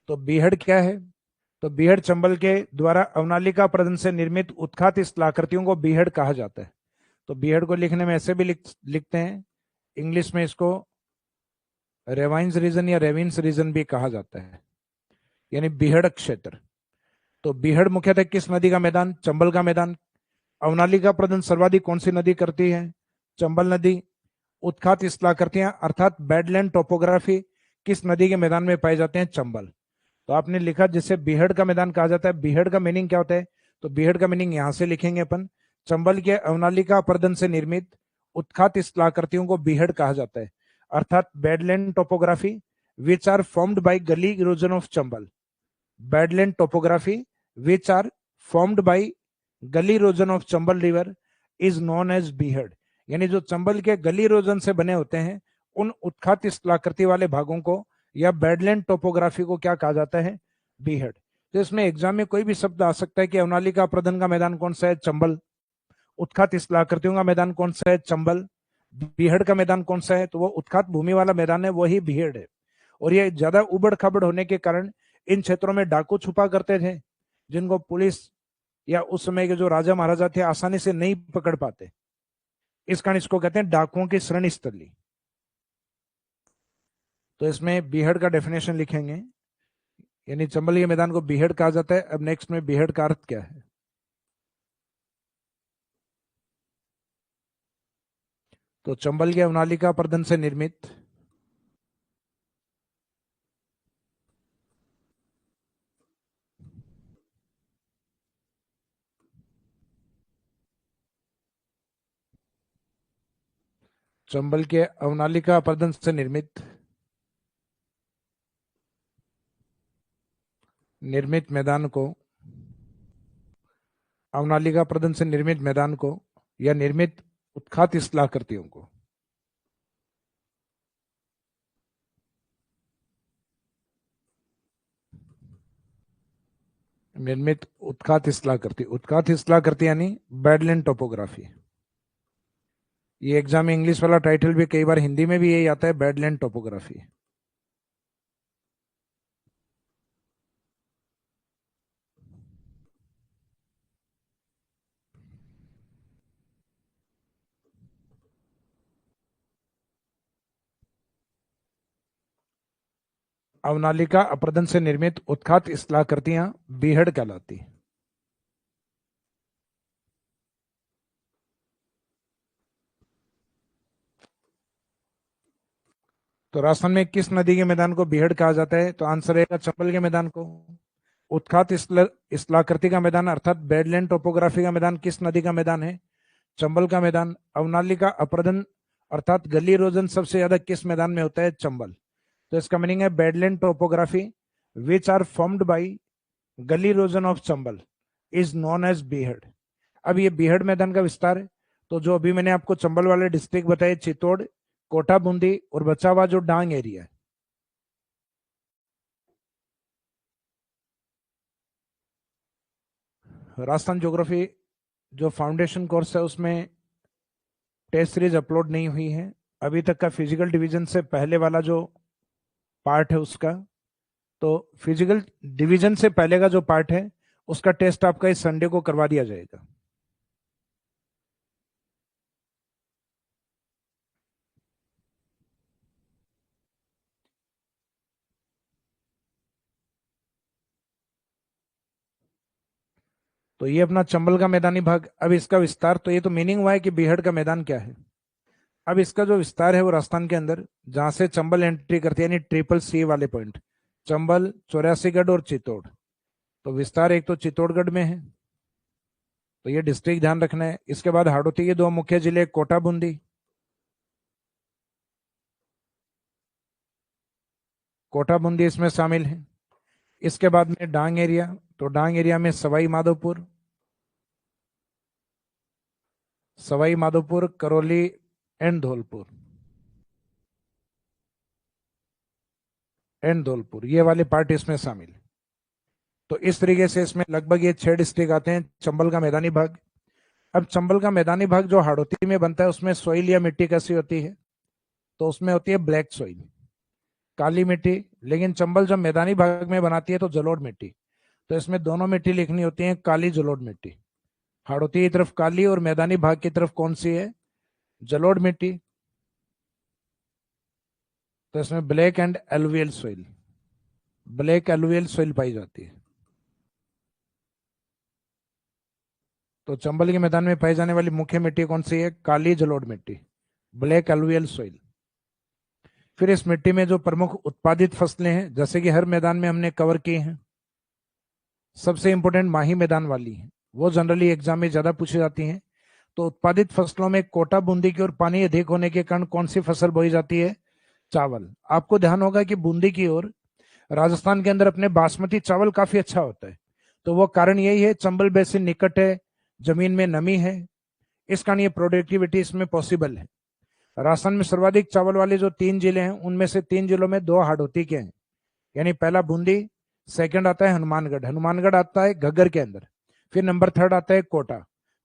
तो बीहड़ क्या है, तो बीहड़ चंबल के द्वारा अवनालिका प्रदन से निर्मित उत्खात स्थलाकृतियों को बीहड़ कहा जाता है। तो बीहड़ को लिखने में ऐसे भी लिखते हैं, इंग्लिश में इसको रेवाइंस रीजन या रेविंस रीजन भी कहा जाता है, यानी बीहड़ क्षेत्र। तो बीहड़ मुख्यतः किस नदी का मैदान, चंबल का मैदान। अवनालिका प्रदन सर्वाधिक कौन सी नदी करती है, चंबल नदी। उत्खात स्थलाकृतियां अर्थात बैडलैंड टोपोग्राफी किस नदी के मैदान में पाए जाते हैं, चंबल। तो आपने लिखा जिसे बीहड़ का मैदान कहा जाता है, बीहड़ का मीनिंग क्या होता है, तो बीहड़ का मीनिंग यहां से लिखेंगे अपन, चंबल के अवनालिका प्रदन से निर्मित उत्खात स्थलाकृतियों को बीहड़ कहा जाता है, अर्थात badland topography which are formed by gully erosion of Chambal. Badland topography which are formed by gully erosion of Chambal river is known as Beehad. यानी जो चंबल के गली इरोजन से बने होते हैं उन उत्खात स्थलाकृति वाले भागों को या बैडलैंड टोपोग्राफी को क्या कहा जाता है, बीहड़। तो इसमें एग्जाम में कोई भी शब्द आ सकता है कि अवनालिका प्रदन का मैदान कौन सा है, चंबल। उत्खात स्थलाकृतियों का मैदान कौन सा है, चंबल। बीहड़ का मैदान कौन सा है, तो वो उत्खात भूमि वाला मैदान है, वही बीहड़ है। और ये ज्यादा उबड़ खाबड़ होने के कारण इन क्षेत्रों में डाकू छुपा करते थे, जिनको पुलिस या उस समय के जो राजा महाराजा थे आसानी से नहीं पकड़ पाते। इस कारण इसको कहते हैं डाकुओं की शरण स्थली। तो इसमें बीहड़ का डेफिनेशन लिखेंगे, यानी चंबल के मैदान को बीहड़ कहा जाता है। अब नेक्स्ट में बीहड़ का अर्थ क्या है। तो चंबल के अवनालिका प्रदन से निर्मित चंबल के अवनालिका प्रदन से निर्मित मैदान को, अवनालिका प्रदन से निर्मित मैदान को या निर्मित उत्खात स्थलाकृतियों को, निर्मित उत्खात स्थलाकृति। उत्खात स्थलाकृति यानी बैडलैंड टोपोग्राफी। ये एग्जाम में इंग्लिश वाला टाइटल भी कई बार हिंदी में भी यही आता है, बैडलैंड टोपोग्राफी। अवनालिका अप्रदन से निर्मित उत्खात स्थलाकृतियां बीहड़ कहलाती। तो राजस्थान में किस नदी के मैदान को बीहड़ कहा जाता है? तो आंसर है चंबल के मैदान को। उत्खात स्थलाकृति का मैदान अर्थात बेडलैंड टोपोग्राफी का मैदान किस नदी का मैदान है? चंबल का मैदान। अवनालिका अप्रदन अर्थात गली इरोजन सबसे ज्यादा किस मैदान में होता है? चंबल। तो इसका मीनिंग है badland topography which are formed by gully erosion of Chambal is known as Beehad. अब ये बीहड़ मैदान का विस्तार है। तो जो अभी मैंने आपको चंबल वाले डिस्ट्रिक्ट बताए, चित्तौड़, कोटा, बूंदी और बचा हुआ जो डांग एरिया है, राजस्थान ज्योग्राफी जो फाउंडेशन कोर्स है उसमें टेस्ट सीरीज अपलोड नहीं हुई है अभी तक का। फिजिकल डिवीजन से पहले वाला जो पार्ट है उसका, तो फिजिकल डिवीजन से पहले का जो पार्ट है उसका टेस्ट आपका इस संडे को करवा दिया जाएगा। तो ये अपना चंबल का मैदानी भाग। अब इसका विस्तार, तो ये तो मीनिंग हुआ है कि बीहड़ का मैदान क्या है। अब इसका जो विस्तार है वो राजस्थान के अंदर जहां से चंबल एंट्री करती है, यानी ट्रिपल सी वाले पॉइंट, चंबल, चौरासीगढ़ और चित्तौड़। तो विस्तार एक तो चित्तौड़गढ़ में है, तो ये डिस्ट्रिक्ट ध्यान रखना है। इसके बाद हाड़ौती के दो मुख्य जिले कोटा, बूंदी। कोटा, बूंदी इसमें शामिल है। इसके बाद में डांग एरिया, तो डांग एरिया में सवाई माधोपुर, सवाई माधोपुर, करौली एंड धौलपुर, ये वाले पार्ट इसमें शामिल है। तो इस तरीके से इसमें लगभग ये 6 डिस्ट्रिक्ट आते हैं चंबल का मैदानी भाग। अब चंबल का मैदानी भाग जो हाड़ौती में बनता है उसमें सॉइल या मिट्टी कैसी होती है? तो उसमें होती है ब्लैक सॉइल, काली मिट्टी। लेकिन चंबल जब मैदानी भाग में बनाती है तो जलोढ़ मिट्टी। तो इसमें दोनों मिट्टी लिखनी होती है, काली जलोढ़ मिट्टी। हाड़ौती की तरफ काली और मैदानी भाग की तरफ कौन सी है? जलोढ़ मिट्टी। तो इसमें black and alluvial soil, black alluvial soil पाई जाती है। तो चंबल के मैदान में पाई जाने वाली मुख्य मिट्टी कौन सी है? काली जलोढ़ मिट्टी, ब्लैक एलुवियल सोइल। फिर इस मिट्टी में जो प्रमुख उत्पादित फसलें हैं, जैसे कि हर मैदान में हमने कवर की हैं, सबसे इंपॉर्टेंट माही मैदान वाली है, वो जनरली एग्जाम में ज्यादा पूछी जाती हैं। तो उत्पादित फसलों में कोटा, बूंदी की ओर पानी अधिक होने के कारण कौन सी फसल बोई जाती है? चावल। आपको ध्यान होगा कि बूंदी की ओर राजस्थान के अंदर अपने बासमती चावल काफी अच्छा होता है। तो वो कारण यही है, चंबल बेसिन निकट है, जमीन में नमी है, इस कारण ये प्रोडक्टिविटी इसमें पॉसिबल है। राजस्थान में सर्वाधिक चावल वाले जो 3 जिले हैं उनमें से 3 जिलों में 2 हाड़ौती के हैं, यानी पहला बूंदी, सेकंड आता है हनुमानगढ़, हनुमानगढ़ आता है घग्गर के अंदर, फिर नंबर 3 आता है कोटा।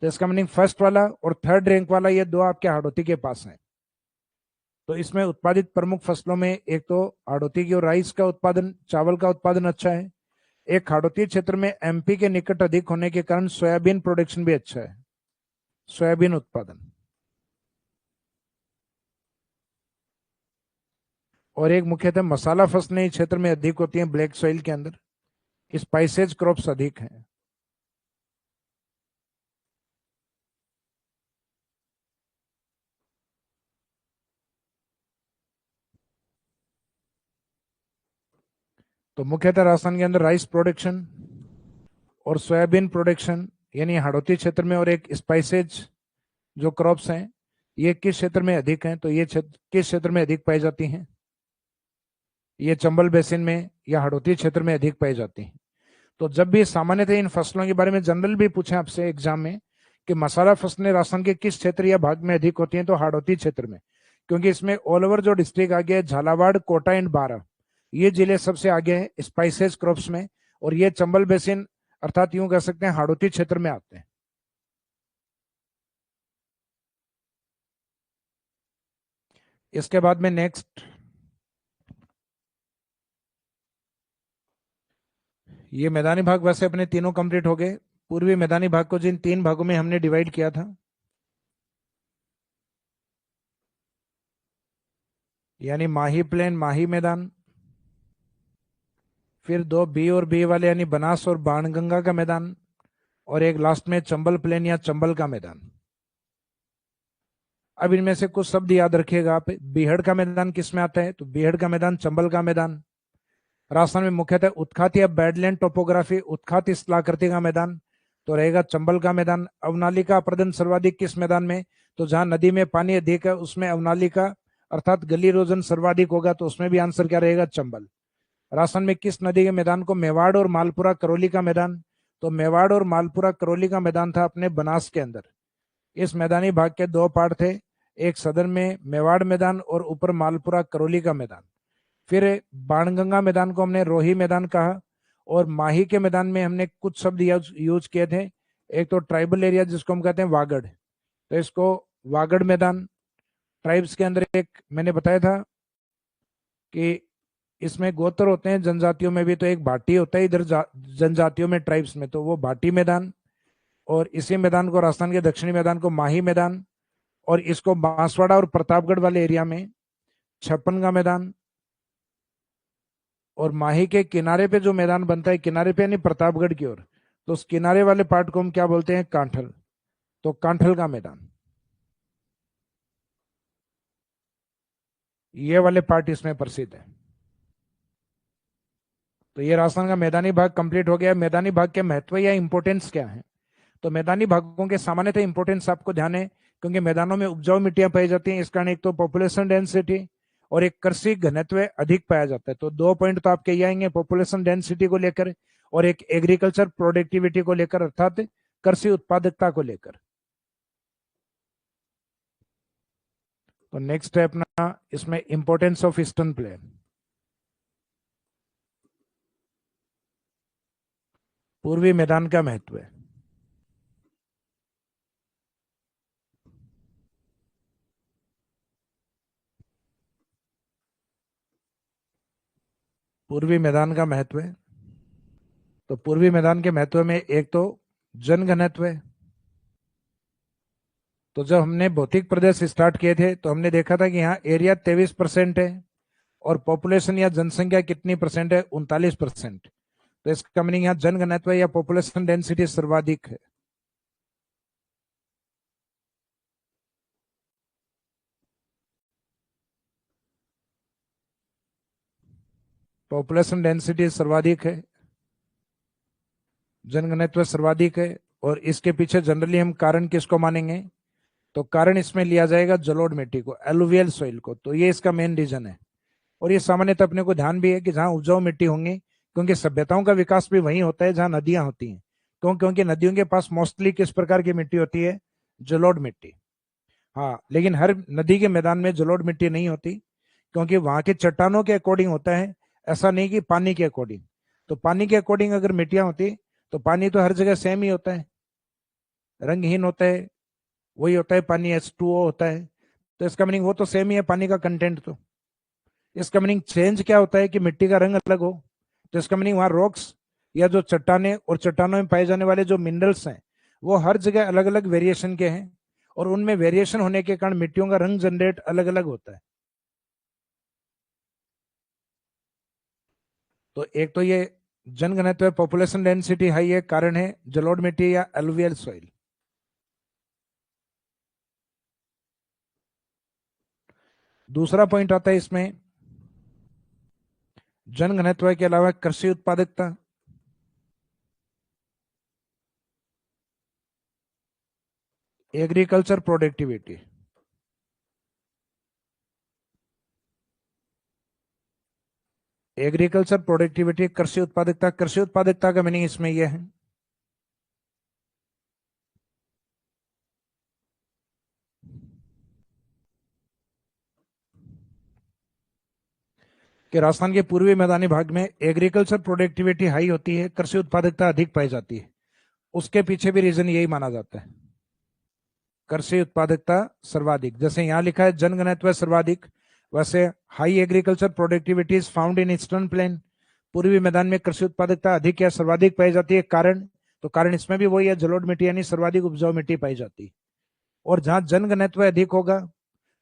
तो इसका मीनिंग फर्स्ट वाला और थर्ड रैंक वाला ये 2 आपके हाड़ौती के पास हैं। तो इसमें उत्पादित प्रमुख फसलों में एक तो हाड़ौती की और राइस का उत्पादन, चावल का उत्पादन अच्छा है। एक हाड़ौती क्षेत्र में एमपी के निकट अधिक होने के कारण सोयाबीन प्रोडक्शन भी अच्छा है, सोयाबीन उत्पादन। और एक मुख्यतः मसाला फसलें इस क्षेत्र में अधिक होती हैं, ब्लैक सॉइल के अंदर स्पाइसेज क्रॉप्स अधिक हैं। तो मुख्यतः राजस्थान के अंदर राइस प्रोडक्शन और सोयाबीन प्रोडक्शन यानी हाड़ौती क्षेत्र में, और एक स्पाइसेज जो क्रॉप्स हैं ये किस क्षेत्र में अधिक हैं? तो ये क्षेत्र किस क्षेत्र में अधिक पाई जाती हैं? ये चंबल बेसिन में या हाड़ौती क्षेत्र में अधिक पाई जाती हैं। तो जब भी सामान्यतः इन फसलों के बारे में जनरल भी पूछे आपसे एग्जाम में कि मसाला फसलें राजस्थान के किस क्षेत्र या भाग में अधिक होती हैं, तो हाड़ौती क्षेत्र में, क्योंकि इसमें ऑल ओवर जो डिस्ट्रिक्ट आगे है झालावाड़, कोटा एंड बारा, ये जिले सबसे आगे हैं स्पाइसेस क्रॉप्स में, और ये चंबल बेसिन अर्थात यूं कह सकते हैं हाड़ौती क्षेत्र में आते हैं। इसके बाद में नेक्स्ट, ये मैदानी भाग वैसे अपने तीनों कंप्लीट हो गए। पूर्वी मैदानी भाग को जिन 3 भागों में हमने डिवाइड किया था, यानी माही प्लेन, माही मैदान, फिर 2 बी और बी वाले यानी बनास और बाणगंगा का मैदान, और एक लास्ट में चंबल प्लेन या चंबल का मैदान। अब इनमें से कुछ शब्द याद रखिएगा आप। बीहड़ का मैदान किस में आता है? तो बीहड़ का मैदान चंबल का मैदान। राजस्थान में मुख्यतः उत्खात या बैडलैंड टोपोग्राफी, उत्खात स्थलाकृति का मैदान तो रहेगा चंबल का मैदान। अवनाली का अपर्दन सर्वाधिक किस मैदान में? तो जहां नदी में पानी अधिक है उसमें अवनाली का अर्थात गली रोजन सर्वाधिक होगा, तो उसमें भी आंसर क्या रहेगा? चंबल। राजस्थान में किस नदी के मैदान को मेवाड़ और मालपुरा करौली का मैदान? तो मेवाड़ और मालपुरा करौली का मैदान था अपने बनास के अंदर। इस मैदानी भाग के 2 पार्ट थे, एक सदर में मेवाड़ मैदान और ऊपर मालपुरा करौली का मैदान। फिर बाणगंगा मैदान को हमने रोही मैदान कहा, और माही के मैदान में हमने कुछ शब्द यूज किए थे। एक तो ट्राइबल एरिया जिसको हम कहते हैं वागड़, तो इसको वागड़ मैदान। ट्राइब्स के अंदर एक मैंने बताया था कि इसमें गोत्र होते हैं जनजातियों में भी, तो एक भाटी होता है इधर जनजातियों में ट्राइब्स में, तो वो भाटी मैदान। और इसी मैदान को राजस्थान के दक्षिणी मैदान को माही मैदान, और इसको बांसवाड़ा और प्रतापगढ़ वाले एरिया में छप्पन का मैदान। और माही के किनारे पे जो मैदान बनता है, किनारे पे यानी प्रतापगढ़ की ओर, तो उस किनारे वाले पार्ट को हम क्या बोलते हैं? कांठल। तो कांठल का मैदान, ये वाले पार्ट इसमें प्रसिद्ध है। तो ये राजस्थान का मैदानी भाग कंप्लीट हो गया। मैदानी भाग के महत्व या इंपोर्टेंस क्या है? तो मैदानी भागों के सामान्यतः इंपोर्टेंस आपको ध्यान है, क्योंकि मैदानों में उपजाऊ मिट्टियां पाई जाती हैं, इस कारण एक तो पॉपुलेशन डेंसिटी और एक कृषि घनत्व अधिक पाया जाता है। तो 2 पॉइंट तो आपके ये आएंगे, पॉपुलेशन डेंसिटी को लेकर और एक एग्रीकल्चर प्रोडक्टिविटी को लेकर, अर्थात कृषि उत्पादकता को लेकर। तो नेक्स्ट है अपना इसमें इंपोर्टेंस ऑफ ईस्टर्न प्लेन। पूर्वी मैदान का महत्व है। पूर्वी मैदान का महत्व है, तो पूर्वी मैदान के महत्व में एक तो जनघनत्व है। तो जब हमने भौतिक प्रदेश स्टार्ट किए थे तो हमने देखा था कि यहाँ एरिया 23% है, और पॉपुलेशन या जनसंख्या कितनी परसेंट है? 39%। तो इसका मीनिंग यहाँ जनघनत्व या पॉपुलेशन डेंसिटी सर्वाधिक है। पॉपुलेशन डेंसिटी सर्वाधिक है, जनघनत्व सर्वाधिक है, और इसके पीछे जनरली हम कारण किसको मानेंगे? तो कारण इसमें लिया जाएगा जलोढ़ मिट्टी को, एलुवियल सॉइल को। तो ये इसका मेन रीजन है। और ये सामान्यतः अपने को ध्यान भी है कि जहां उपजाऊ मिट्टी होंगी, क्योंकि सभ्यताओं का विकास भी वहीं होता है जहां नदियां होती हैं। क्योंकि नदियों के पास मोस्टली किस प्रकार की मिट्टी होती है? जलोढ़ मिट्टी। हाँ, लेकिन हर नदी के मैदान में जलोढ़ मिट्टी नहीं होती, क्योंकि वहां के चट्टानों के अकॉर्डिंग होता है, ऐसा नहीं कि पानी के अकॉर्डिंग। तो पानी के अकॉर्डिंग अगर मिट्टियां होती तो पानी तो हर जगह सेम ही होता है, रंगहीन होता है, वही होता है पानी, H2O होता है। तो इसका मीनिंग वो तो सेम ही है पानी का कंटेंट। तो इसका मीनिंग चेंज क्या होता है कि मिट्टी का रंग अलग हो। तो इसका मीनिंग वहां रॉक्स या जो चट्टाने और चट्टानों में पाए जाने वाले जो मिनरल्स हैं वो हर जगह अलग अलग वेरिएशन के हैं, और उनमें वेरिएशन होने के कारण मिट्टियों का रंग जनरेट अलग अलग होता है। तो एक तो ये जनघनत्व, पॉपुलेशन डेंसिटी हाई है, कारण है जलोढ़ मिट्टी या एलुवियल सॉइल। दूसरा पॉइंट आता है इसमें जनघनत्व के अलावा कृषि उत्पादकता। Agriculture productivity. एग्रीकल्चर प्रोडक्टिविटी, कृषि उत्पादकता। कृषि उत्पादकता का मीनिंग इसमें यह है कि राजस्थान के पूर्वी मैदानी भाग में एग्रीकल्चर प्रोडक्टिविटी हाई होती है, कृषि उत्पादकता अधिक पाई जाती है। उसके पीछे भी रीजन यही माना जाता है, कृषि उत्पादकता सर्वाधिक। जैसे यहां लिखा है जनघनत्व सर्वाधिक, वैसे high agriculture productivity is found in eastern plane. पूर्वी मैदान में कृषि उत्पादकता अधिक या सर्वाधिक पाई जाती है। कारण, तो कारण इसमें भी वही है, जलोढ़ मिट्टी यानी सर्वाधिक उपजाऊ मिट्टी पाई जाती है। और जहां जनघनत्व अधिक होगा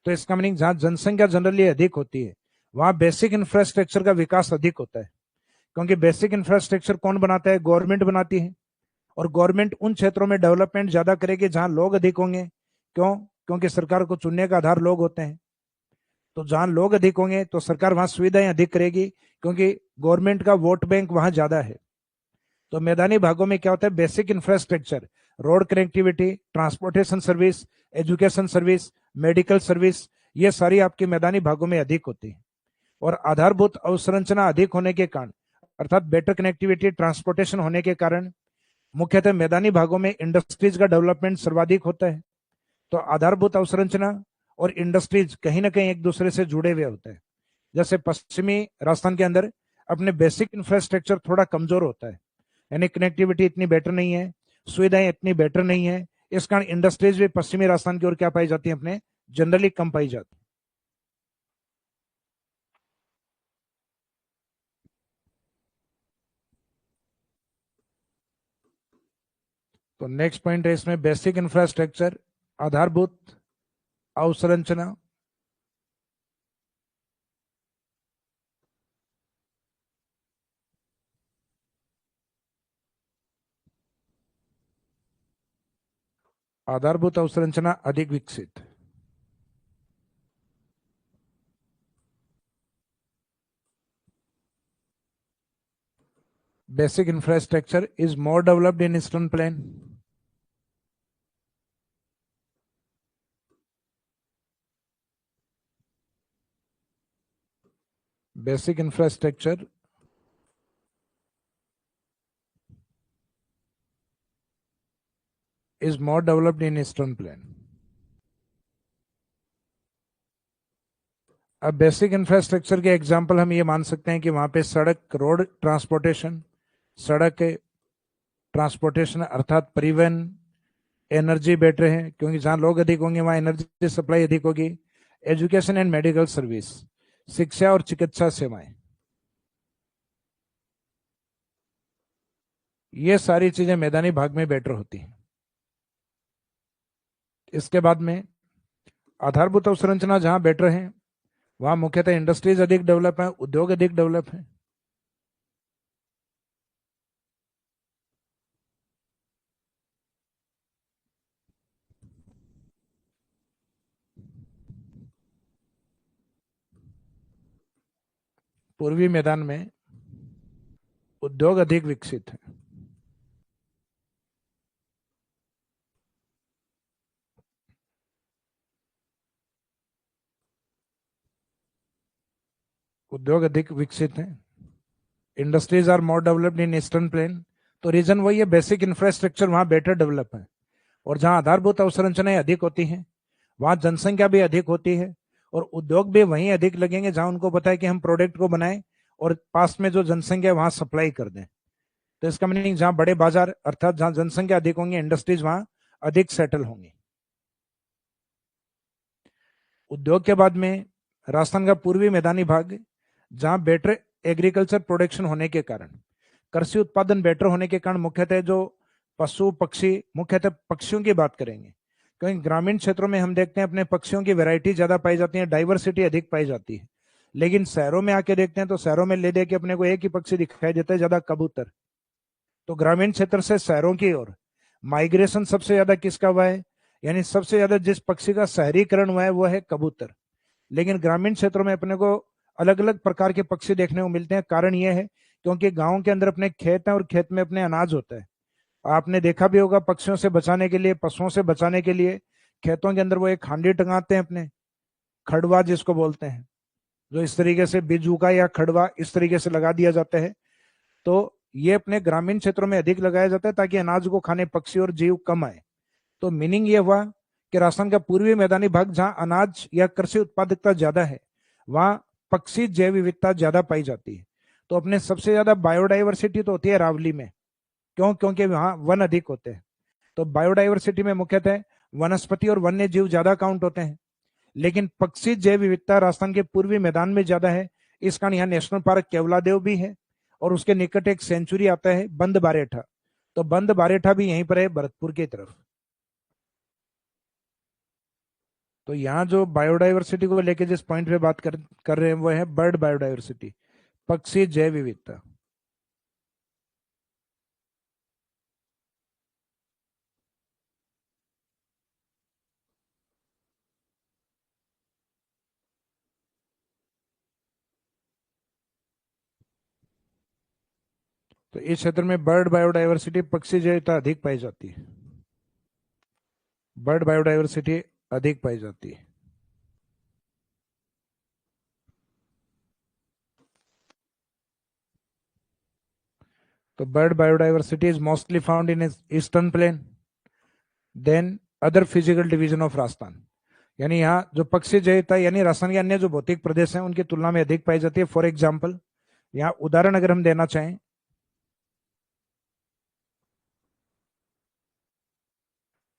तो इसका मीनिंग जहां जनसंख्या जनरली अधिक होती है वहां बेसिक इंफ्रास्ट्रक्चर का विकास अधिक होता है। क्योंकि बेसिक इंफ्रास्ट्रक्चर कौन बनाता है? गवर्नमेंट बनाती है। और गवर्नमेंट उन क्षेत्रों में डेवलपमेंट ज्यादा करेगी जहां लोग अधिक होंगे। क्यों? क्योंकि सरकार को चुनने का आधार लोग होते हैं। तो जहां लोग अधिक होंगे तो सरकार वहां सुविधाएं अधिक करेगी, क्योंकि गवर्नमेंट का वोट बैंक वहां ज्यादा है। तो मैदानी भागों में क्या होता है? Basic infrastructure, road connectivity, transportation service, education service, medical service, ये सारी आपकी मैदानी भागों में अधिक होती है। और आधारभूत अवसंरचना अधिक होने के कारण, अर्थात बेटर कनेक्टिविटी, ट्रांसपोर्टेशन होने के कारण मुख्यतः मैदानी भागों में इंडस्ट्रीज का डेवलपमेंट सर्वाधिक होता है। तो आधारभूत अवसंरचना और इंडस्ट्रीज कहीं ना कहीं एक दूसरे से जुड़े हुए होते हैं। जैसे पश्चिमी राजस्थान के अंदर अपने बेसिक इंफ्रास्ट्रक्चर थोड़ा कमजोर होता है, यानी कनेक्टिविटी इतनी बेटर नहीं है, सुविधाएं इतनी बेटर नहीं है। इस कारण इंडस्ट्रीज भी पश्चिमी राजस्थान की ओर क्या पाई जाती है? अपने जनरली कम पाई जाती है। तो नेक्स्ट पॉइंट है इसमें बेसिक इंफ्रास्ट्रक्चर, आधारभूत अवसंरचना। आधारभूत अवसंरचना अधिक विकसित। Basic infrastructure is more developed in eastern plain. Basic infrastructure is more developed in eastern plain. अब बेसिक इंफ्रास्ट्रक्चर के एग्जांपल हम ये मान सकते हैं कि वहां पे सड़क, रोड ट्रांसपोर्टेशन, सड़क ट्रांसपोर्टेशन अर्थात परिवहन, एनर्जी बेटर है क्योंकि जहां लोग अधिक होंगे वहां एनर्जी सप्लाई अधिक होगी, एजुकेशन एंड मेडिकल सर्विस, शिक्षा और चिकित्सा सेवाएं, ये सारी चीजें मैदानी भाग में बेटर होती हैं। इसके बाद में आधारभूत अवसंरचना जहां बेटर है वहां मुख्यतः इंडस्ट्रीज अधिक डेवलप है, उद्योग अधिक डेवलप है। पूर्वी मैदान में उद्योग अधिक विकसित है। उद्योग अधिक विकसित है। Industries are more developed in eastern plain. तो रीजन वही है, बेसिक इंफ्रास्ट्रक्चर वहां बेटर डेवलप है। और जहां आधारभूत अवसंरचनाएं अधिक होती हैं वहां जनसंख्या भी अधिक होती है और उद्योग भी वहीं अधिक लगेंगे जहां उनको पता है कि हम प्रोडक्ट को बनाएं और पास में जो जनसंख्या है वहां सप्लाई कर दें। तो इसका मीनिंग जहां बड़े बाजार अर्थात जहां जनसंख्या अधिक होंगी, इंडस्ट्रीज वहां अधिक सेटल होंगी। उद्योग के बाद में राजस्थान का पूर्वी मैदानी भाग, जहां बेटर एग्रीकल्चर प्रोडक्शन होने के कारण, कृषि उत्पादन बेटर होने के कारण मुख्यतः जो पशु पक्षी, मुख्यतः पक्षियों की बात करेंगे, क्योंकि ग्रामीण क्षेत्रों में हम देखते हैं अपने पक्षियों की वैरायटी ज्यादा पाई जाती है, डाइवर्सिटी अधिक पाई जाती है। लेकिन शहरों में आके देखते हैं तो शहरों में ले दे के अपने को एक ही पक्षी दिखाई देता है, ज्यादा कबूतर। तो ग्रामीण क्षेत्र से शहरों की ओर माइग्रेशन सबसे ज्यादा किसका हुआ है? यानी सबसे ज्यादा जिस पक्षी का शहरीकरण हुआ है वो है कबूतर। लेकिन ग्रामीण क्षेत्रों में अपने को अलग अलग प्रकार के पक्षी देखने को मिलते हैं। कारण यह है क्योंकि गांव के अंदर अपने खेत हैं और खेत में अपने अनाज होता है। आपने देखा भी होगा पक्षियों से बचाने के लिए, पशुओं से बचाने के लिए खेतों के अंदर वो एक हांडी टंगाते हैं अपने, खड़वा जिसको बोलते हैं, जो इस तरीके से बिजू का या खड़वा इस तरीके से लगा दिया जाता है। तो ये अपने ग्रामीण क्षेत्रों में अधिक लगाया जाता है ताकि अनाज को खाने पक्षी और जीव कम आए। तो मीनिंग ये हुआ कि राजस्थान का पूर्वी मैदानी भाग जहां अनाज या कृषि उत्पादकता ज्यादा है वहां पक्षी जैव विविधता ज्यादा पाई जाती है। तो अपने सबसे ज्यादा बायोडाइवर्सिटी तो होती है रावली में। क्यों? क्योंकि वहां वन अधिक होते हैं। तो बायोडाइवर्सिटी में मुख्यतः वनस्पति और वन्य जीव ज्यादा काउंट होते हैं। लेकिन पक्षी जैव विविधता राजस्थान के पूर्वी मैदान में ज्यादा है। इस कारण यहाँ नेशनल पार्क केवलादेव भी है और उसके निकट एक सेंचुरी आता है बंद बारेठा। तो बंद बारेठा भी यहीं पर है, भरतपुर की तरफ। तो यहाँ जो बायोडाइवर्सिटी को लेके जिस पॉइंट पे बात कर रहे हैं वो है बर्ड बायोडाइवर्सिटी, पक्षी जैव विविधता। तो इस क्षेत्र में बर्ड बायोडाइवर्सिटी, पक्षी जैविकता अधिक पाई जाती है, बर्ड बायोडाइवर्सिटी अधिक पाई जाती है। तो bird biodiversity is mostly found in eastern plain, then other physical division of Rajasthan. यानी यहाँ जो पक्षी जैविकता यानी राजस्थान के अन्य जो भौतिक प्रदेश हैं उनकी तुलना में अधिक पाई जाती है। फॉर एग्जाम्पल, यहाँ उदाहरण अगर हम देना चाहें,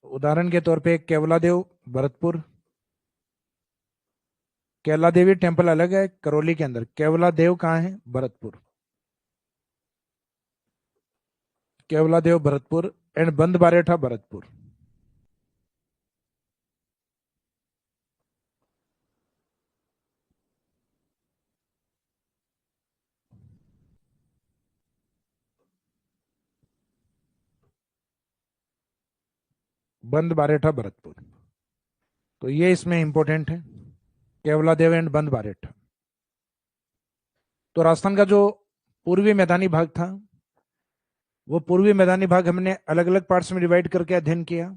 उदाहरण के तौर पे केवलादेव भरतपुर, केला देवी टेम्पल अलग है करौली के अंदर, केवलादेव कहाँ है? भरतपुर, केवलादेव भरतपुर एंड बंद बारेठा भरतपुर। बंद बारेठा भरतपुर, तो ये इसमें इंपॉर्टेंट है, केवलादेव एंड बंद बारेठा। तो राजस्थान का जो पूर्वी मैदानी भाग था, वो पूर्वी मैदानी भाग हमने अलग अलग पार्ट्स में डिवाइड करके अध्ययन किया।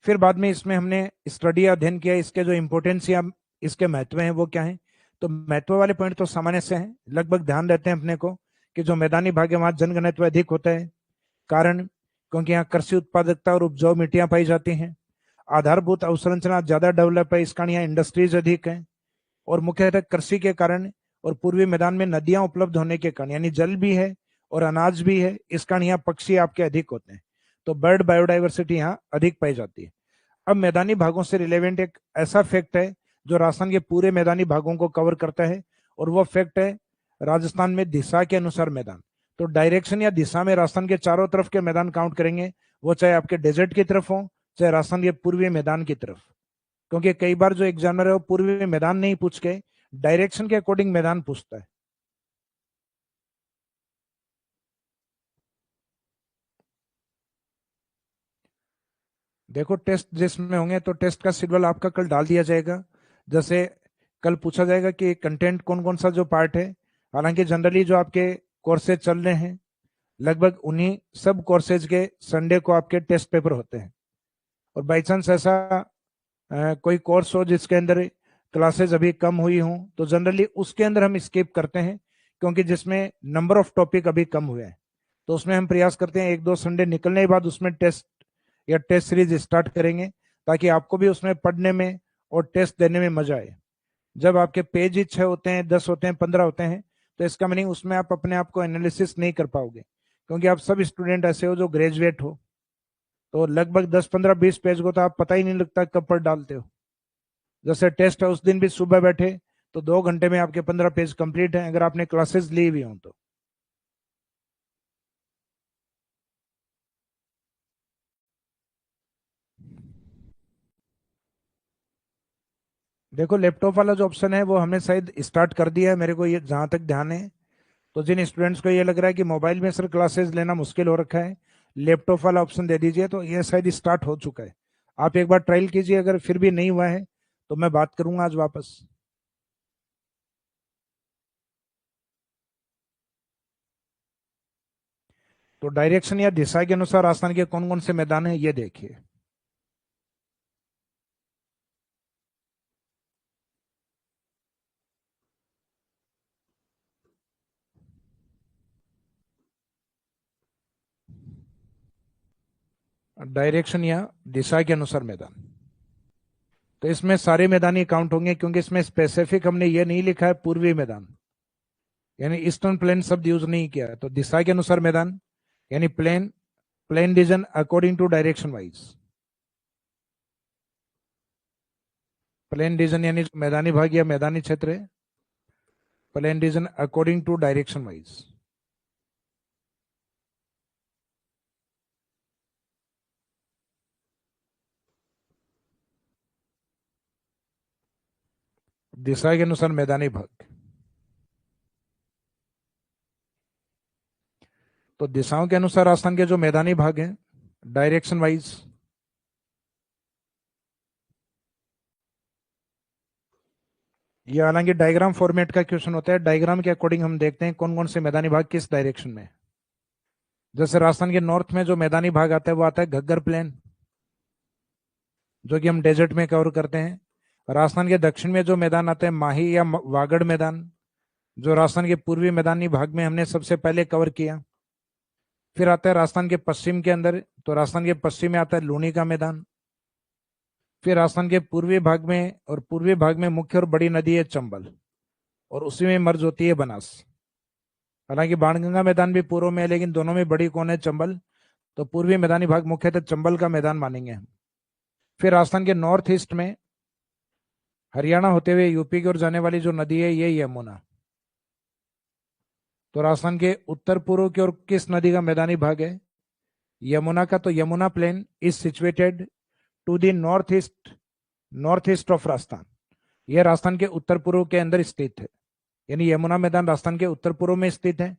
फिर बाद में इसमें हमने स्टडी अध्ययन किया, इसके जो इंपॉर्टेंस या इसके महत्व हैं वो क्या है। तो महत्व वाले पॉइंट तो सामान्य से हैं, लगभग ध्यान रहते हैं अपने को कि जो मैदानी भाग है वहां जनघनत्व अधिक होता है। कारण, क्योंकि यहाँ कृषि उत्पादकता और उपजाऊ मिट्टियां पाई जाती हैं, आधारभूत अवसंरचना ज्यादा डेवलप है, इस कारण यहाँ इंडस्ट्रीज अधिक है, और मुख्यतः कृषि के कारण और पूर्वी मैदान में नदियां उपलब्ध होने के कारण, यानी जल भी है और अनाज भी है, इस कारण यहाँ पक्षी आपके अधिक होते हैं। तो बर्ड बायोडाइवर्सिटी यहाँ अधिक पाई जाती है। अब मैदानी भागों से रिलेवेंट एक ऐसा फैक्ट है जो राजस्थान के पूरे मैदानी भागों को कवर करता है, और वो फैक्ट है राजस्थान में दिशा के अनुसार मैदान। तो डायरेक्शन या दिशा में राजस्थान के चारों तरफ के मैदान काउंट करेंगे, वो चाहे आपके डेजर्ट की तरफ हो, चाहे राजस्थान के पूर्वी मैदान की तरफ। क्योंकि कई बार जो एग्जामिनर है वो पूर्वी मैदान नहीं पूछ के डायरेक्शन के अकॉर्डिंग मैदान पूछता है। देखो, टेस्ट जिसमें होंगे तो टेस्ट का शेड्यूल आपका कल डाल दिया जाएगा। जैसे कल पूछा जाएगा कि कंटेंट कौन कौन सा जो पार्ट है। हालांकि जनरली जो आपके कोर्सेज चल रहे हैं, लगभग उन्हीं सब कोर्सेज के संडे को आपके टेस्ट पेपर होते हैं। और बाई चांस ऐसा कोई कोर्स हो जिसके अंदर क्लासेज अभी कम हुई हों, तो जनरली उसके अंदर हम स्किप करते हैं, क्योंकि जिसमें नंबर ऑफ टॉपिक अभी कम हुए हैं, तो उसमें हम प्रयास करते हैं एक दो संडे निकलने के बाद उसमें टेस्ट या टेस्ट सीरीज स्टार्ट करेंगे, ताकि आपको भी उसमें पढ़ने में और टेस्ट देने में मजा आए। जब आपके पेज ही 6 होते हैं, 10 होते हैं, 15 होते हैं, तो इसका मीनिंग उसमें आप अपने आप को एनालिसिस नहीं कर पाओगे, क्योंकि आप सब स्टूडेंट ऐसे हो जो ग्रेजुएट हो, तो लगभग 10 15 20 पेज को तो आप पता ही नहीं लगता कब पढ़ डालते हो। जैसे टेस्ट है उस दिन भी सुबह बैठे तो 2 घंटे में आपके 15 पेज कंप्लीट है, अगर आपने क्लासेस ली हुई हो तो। देखो, लैपटॉप वाला जो ऑप्शन है वो हमने शायद स्टार्ट कर दिया है, मेरे को ये जहां तक ध्यान है। तो जिन स्टूडेंट्स को ये लग रहा है कि मोबाइल में सर क्लासेस लेना मुश्किल हो रखा है, लैपटॉप वाला ऑप्शन दे दीजिए, तो ये शायद स्टार्ट हो चुका है। आप एक बार ट्रायल कीजिए, अगर फिर भी नहीं हुआ है तो मैं बात करूंगा आज वापस। तो डायरेक्शन या दिशा के अनुसार राजस्थान के कौन कौन से मैदान है ये देखिए। डायरेक्शन या दिशा के अनुसार मैदान, तो इसमें सारे मैदानी काउंट होंगे, क्योंकि इसमें स्पेसिफिक हमने ये नहीं लिखा है पूर्वी मैदान, यानी ईस्टर्न प्लेन शब्द यूज नहीं किया है। तो दिशा के अनुसार मैदान यानी plain, plain division according to direction wise. Plain division यानी जो मैदानी भाग या मैदानी क्षेत्र है, plain division according to direction wise. दिशा के अनुसार मैदानी भाग, तो दिशाओं के अनुसार राजस्थान के जो मैदानी भाग हैं डायरेक्शन वाइज, ये हालांकि डायग्राम फॉर्मेट का क्वेश्चन होता है, डायग्राम के अकॉर्डिंग हम देखते हैं कौन कौन से मैदानी भाग किस डायरेक्शन में। जैसे राजस्थान के नॉर्थ में जो मैदानी भाग आता है वो आता है घग्गर प्लेन, जो कि हम डेजर्ट में कवर करते हैं। राजस्थान के दक्षिण में जो मैदान आता है माही या वागड़ मैदान, जो राजस्थान के पूर्वी मैदानी भाग में हमने सबसे पहले कवर किया। फिर आता है राजस्थान के पश्चिम के अंदर, तो राजस्थान के पश्चिम में आता है लूनी का मैदान। फिर राजस्थान के पूर्वी भाग में, और पूर्वी भाग में मुख्य और बड़ी नदी है चंबल, और उसी में मर्ज होती है बनास। हालांकि बाणगंगा मैदान भी पूर्व में है, लेकिन दोनों में बड़ी कौन है? चंबल। तो पूर्वी मैदानी भाग मुख्यतः चंबल का मैदान मानेंगे हम। फिर राजस्थान के नॉर्थ ईस्ट में हरियाणा होते हुए यूपी की ओर जाने वाली जो नदी है ये यमुना। तो राजस्थान के उत्तर पूर्व की ओर किस नदी का मैदानी भाग है? यमुना का। तो Yamuna plain is situated to the north east of Rajasthan. यह राजस्थान के उत्तर पूर्व के अंदर स्थित है, यानी यमुना मैदान राजस्थान के उत्तर पूर्व में स्थित है।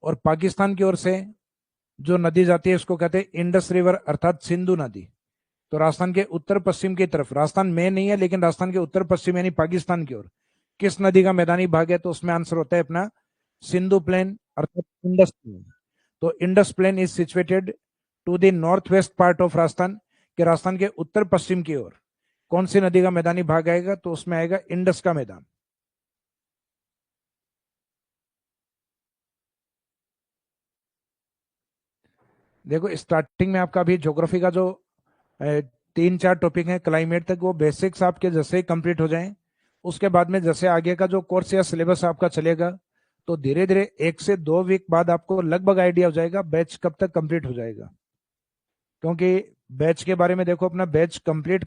और पाकिस्तान की ओर से जो नदी जाती है उसको कहते हैं इंडस रिवर, अर्थात सिंधु नदी। तो राजस्थान के उत्तर पश्चिम की तरफ, राजस्थान में नहीं है लेकिन राजस्थान के उत्तर पश्चिम यानी पाकिस्तान की ओर किस नदी का मैदानी भाग है? तो उसमें आंसर होता है अपना सिंधु प्लेन, अर्थात इंडस प्लेन। तो Indus plain is situated to the north west part of Rajasthan, कि राजस्थान के उत्तर पश्चिम की ओर कौन सी नदी का मैदानी भाग आएगा? तो उसमें आएगा इंडस का मैदान। देखो स्टार्टिंग में आपका अभी ज्योग्राफी का जो 3-4 टॉपिक है क्लाइमेट तक, वो बेसिक्स आपके जैसे ही कंप्लीट हो जाएं, उसके बाद में जैसे आगे का जो कोर्स या सिलेबस आपका चलेगा, तो धीरे धीरे 1 से 2 वीक बाद आपको लगभग आइडिया हो जाएगा बैच कब तक कंप्लीट हो जाएगा। क्योंकि बैच के बारे में देखो, अपना बैच कंप्लीट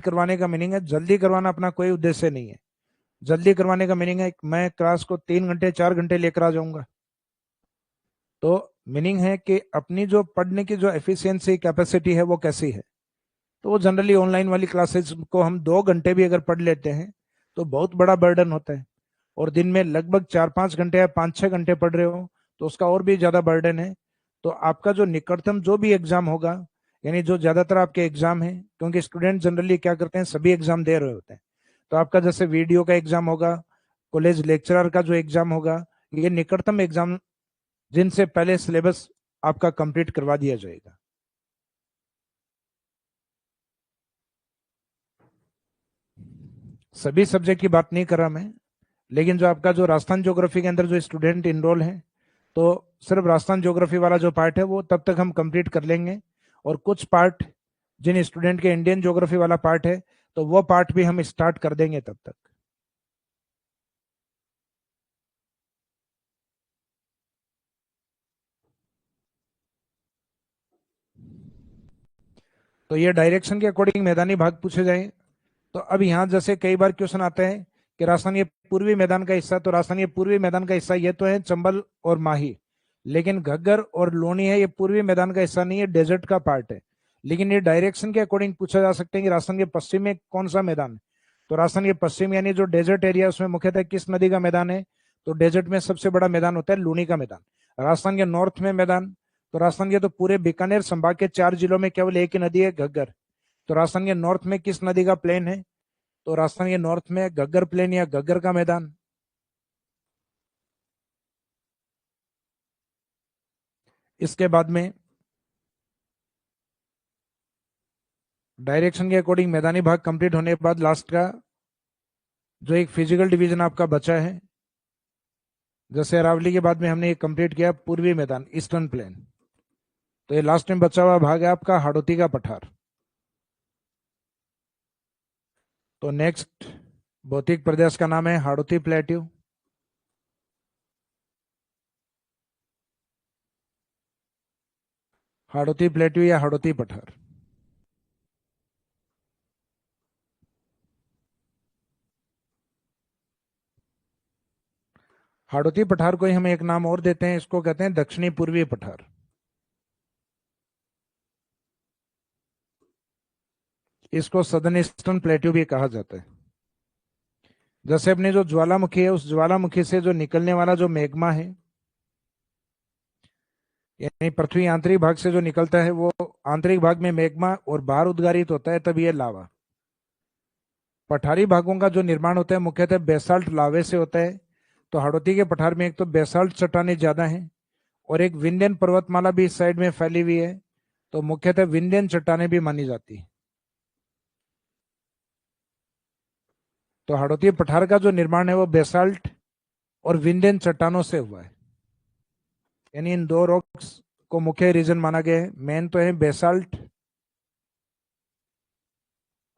करवाने का मीनिंग है जल्दी करवाना, अपना कोई उद्देश्य नहीं है। जल्दी करवाने का मीनिंग है मैं क्लास को 3 घंटे 4 घंटे लेकर आ जाऊंगा। तो मीनिंग है कि अपनी जो पढ़ने की जो एफिशिएंसी कैपेसिटी है वो कैसी है। तो वो जनरली ऑनलाइन वाली क्लासेस को हम 2 घंटे भी अगर पढ़ लेते हैं तो बहुत बड़ा बर्डन होता है, और दिन में लगभग 4-5 घंटे या 5-6 घंटे पढ़ रहे हो तो उसका और भी ज्यादा बर्डन है। तो आपका जो निकटतम जो भी एग्जाम होगा, यानी जो ज्यादातर आपके एग्जाम है, क्योंकि स्टूडेंट जनरली क्या करते हैं सभी एग्जाम दे रहे होते हैं, तो आपका जैसे वीडियो का एग्जाम होगा, कॉलेज लेक्चरर का जो एग्जाम होगा, ये निकटतम एग्जाम जिनसे पहले सिलेबस आपका कंप्लीट करवा दिया जाएगा। सभी सब्जेक्ट की बात नहीं कर रहा मैं, लेकिन जो आपका जो राजस्थान ज्योग्राफी के अंदर जो स्टूडेंट इनरोल है, तो सिर्फ राजस्थान ज्योग्राफी वाला जो पार्ट है वो तब तक हम कंप्लीट कर लेंगे। और कुछ पार्ट जिन स्टूडेंट के इंडियन ज्योग्राफी वाला पार्ट है, तो वो पार्ट भी हम स्टार्ट कर देंगे तब तक। तो ये डायरेक्शन के अकॉर्डिंग मैदानी भाग पूछे जाए, तो अब यहाँ जैसे कई बार क्वेश्चन आते हैं कि राजस्थान ये पूर्वी मैदान का हिस्सा, तो राजस्थान ये पूर्वी मैदान का हिस्सा ये तो है चंबल और माही, लेकिन घग्गर और लोनी है ये पूर्वी मैदान का हिस्सा नहीं है, डेजर्ट का पार्ट है। लेकिन ये डायरेक्शन के अकॉर्डिंग पूछा जा सकते हैं कि राजस्थान के पश्चिम में कौन सा मैदान है। तो राजस्थान के पश्चिम यानी जो डेजर्ट एरिया उसमें मुख्यतः किस नदी का मैदान है? तो डेजर्ट में सबसे बड़ा मैदान होता है लूनी का मैदान। राजस्थान के नॉर्थ में मैदान, तो राजस्थान के तो पूरे बीकानेर संभाग के 4 जिलों में केवल एक ही नदी है घग्गर। तो राजस्थान के नॉर्थ में किस नदी का प्लेन है? तो राजस्थान के नॉर्थ में घग्गर प्लेन या घग्गर का मैदान। इसके बाद में डायरेक्शन के अकॉर्डिंग मैदानी भाग कंप्लीट होने के बाद लास्ट का जो एक फिजिकल डिवीजन आपका बचा है, जैसे अरावली के बाद में हमने ये कंप्लीट किया पूर्वी मैदान, ईस्टर्न प्लेन, तो ये लास्ट में बचा हुआ भाग है आपका हाड़ौती का पठार। तो नेक्स्ट भौतिक प्रदेश का नाम है हाड़ौती प्लेट्यू। हाड़ौती प्लेट्यू या हाड़ौती पठार। हाड़ौती पठार को ही हम एक नाम और देते हैं, इसको कहते हैं दक्षिणी पूर्वी पठार। इसको सदर्न ईस्टर्न प्लेट्यू भी कहा जाता है। जैसे अपनी जो ज्वालामुखी है, उस ज्वालामुखी से जो निकलने वाला जो मैग्मा है, यानी पृथ्वी आंतरिक भाग से जो निकलता है वो आंतरिक भाग में मैग्मा और बाहर उद्गारित होता है, तब ये लावा। पठारी भागों का जो निर्माण होता है मुख्यतः बेसाल्ट लावे से होता है। तो हाड़ौती के पठार में एक तो बेसाल्ट चट्टानें ज्यादा हैं, और एक विंध्यन पर्वतमाला भी इस साइड में फैली हुई है, तो मुख्यतः विंध्यन चट्टानें भी मानी जाती है। तो हाड़ौती पठार का जो निर्माण है वो बेसाल्ट और विंध्यन चट्टानों से हुआ है, यानी इन दो रॉक्स को मुख्य रीजन माना गया है। मेन तो है बेसाल्ट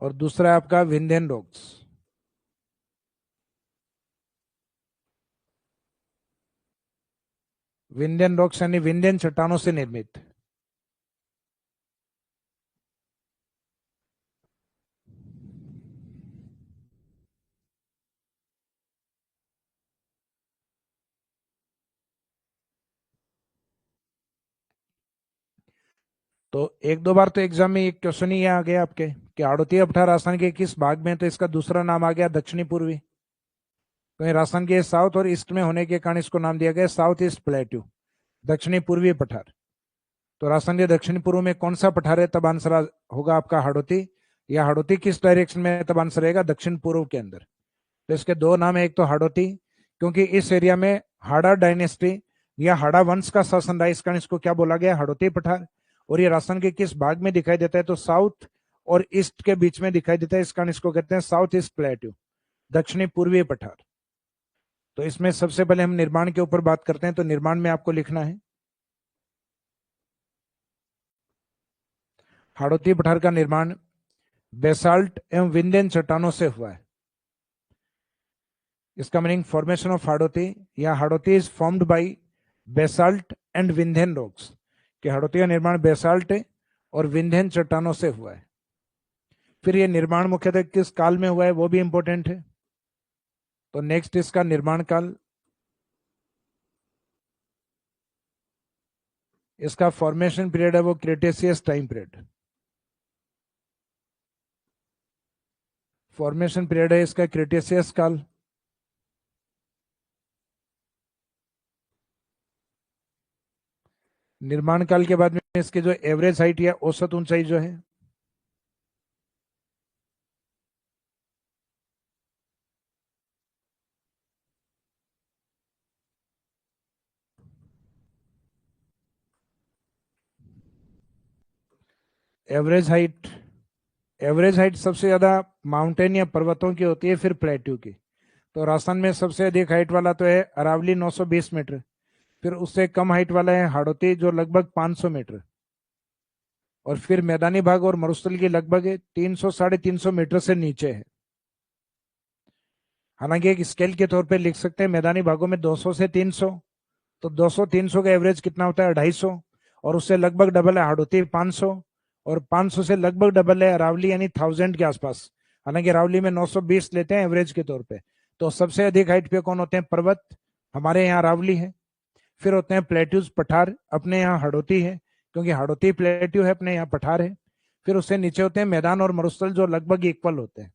और दूसरा है आपका विंध्यन रॉक्स। विंध्यन रॉक्स यानी विंध्यन चट्टानों से निर्मित। तो एक दो बार तो एग्जाम में एक क्वेश्चन ही आ गया आपके कि हाड़ौती पठार राजस्थान के किस भाग में है, तो इसका दूसरा नाम आ गया दक्षिणी पूर्वी। तो राजस्थान के साउथ और ईस्ट में होने के कारण इसको नाम दिया गया साउथ ईस्ट प्लेट्यू, दक्षिणी पूर्वी पठार। तो राजस्थान के दक्षिण पूर्व में कौन सा पठार है, तब आंसर होगा आपका हाड़ौती। या हाड़ौती किस डायरेक्शन में, तब आंसर रहेगा दक्षिण पूर्व के अंदर। तो इसके दो नाम है, एक तो हाड़ौती क्योंकि इस एरिया में हाड़ा डायनेस्टी या हाड़ा वंश का शासन रहा, इस कारण इसको क्या बोला गया, हाड़ौती पठार। और ये राजस्थान के किस भाग में दिखाई देता है, तो साउथ और ईस्ट के बीच में दिखाई देता है, इस कारण इसको कहते हैं साउथ ईस्ट प्लेट्यू, दक्षिणी पूर्वी पठार। तो इसमें सबसे पहले हम निर्माण के ऊपर बात करते हैं। तो निर्माण में आपको लिखना है हाड़ौती पठार का निर्माण बेसाल्ट एवं विंध्यन चट्टानों से हुआ है। इसका मीनिंग फॉर्मेशन ऑफ हाड़ौती या Hadoti is formed by basalt and Vindhyan rocks, कि हाड़ौती का निर्माण बेसाल्ट और विंध्यन चट्टानों से हुआ है। फिर यह निर्माण मुख्यतः किस काल में हुआ है वो भी इंपॉर्टेंट है। तो नेक्स्ट इसका निर्माण काल, इसका फॉर्मेशन पीरियड है वो Cretaceous time period. Formation period है इसका क्रिटेशियस काल। निर्माण काल के बाद में इसकी जो एवरेज हाइट या औसत ऊंचाई जो है, एवरेज हाइट सबसे ज्यादा माउंटेन या पर्वतों की होती है, फिर प्लेट्यू की। तो राजस्थान में सबसे अधिक हाइट वाला तो है अरावली 920 मीटर, फिर उससे कम हाइट वाला है हाड़ौती जो लगभग 500 मीटर, और फिर मैदानी भाग और मरुस्थल की लगभग 300 350 मीटर से नीचे है। हालांकि एक स्केल के तौर पे लिख सकते हैं मैदानी भागों में 200 से 300, तो 200 300 का एवरेज कितना होता है 250, और उससे लगभग डबल है हाड़ौती 500, और 500 से लगभग डबल है अरावली यानी 1000 के आसपास। हालांकि अरावली में 920 लेते हैं एवरेज के तौर पे। तो सबसे अधिक हाइट पे कौन होते हैं, पर्वत, हमारे यहाँ अरावली है। फिर होते हैं प्लेट्यूज पठार, अपने यहाँ हाड़ौती है क्योंकि हाड़ौती प्लेट्यू है, अपने यहाँ पठार है। फिर उससे नीचे होते हैं मैदान और मरुस्थल जो लगभग इक्वल होते हैं,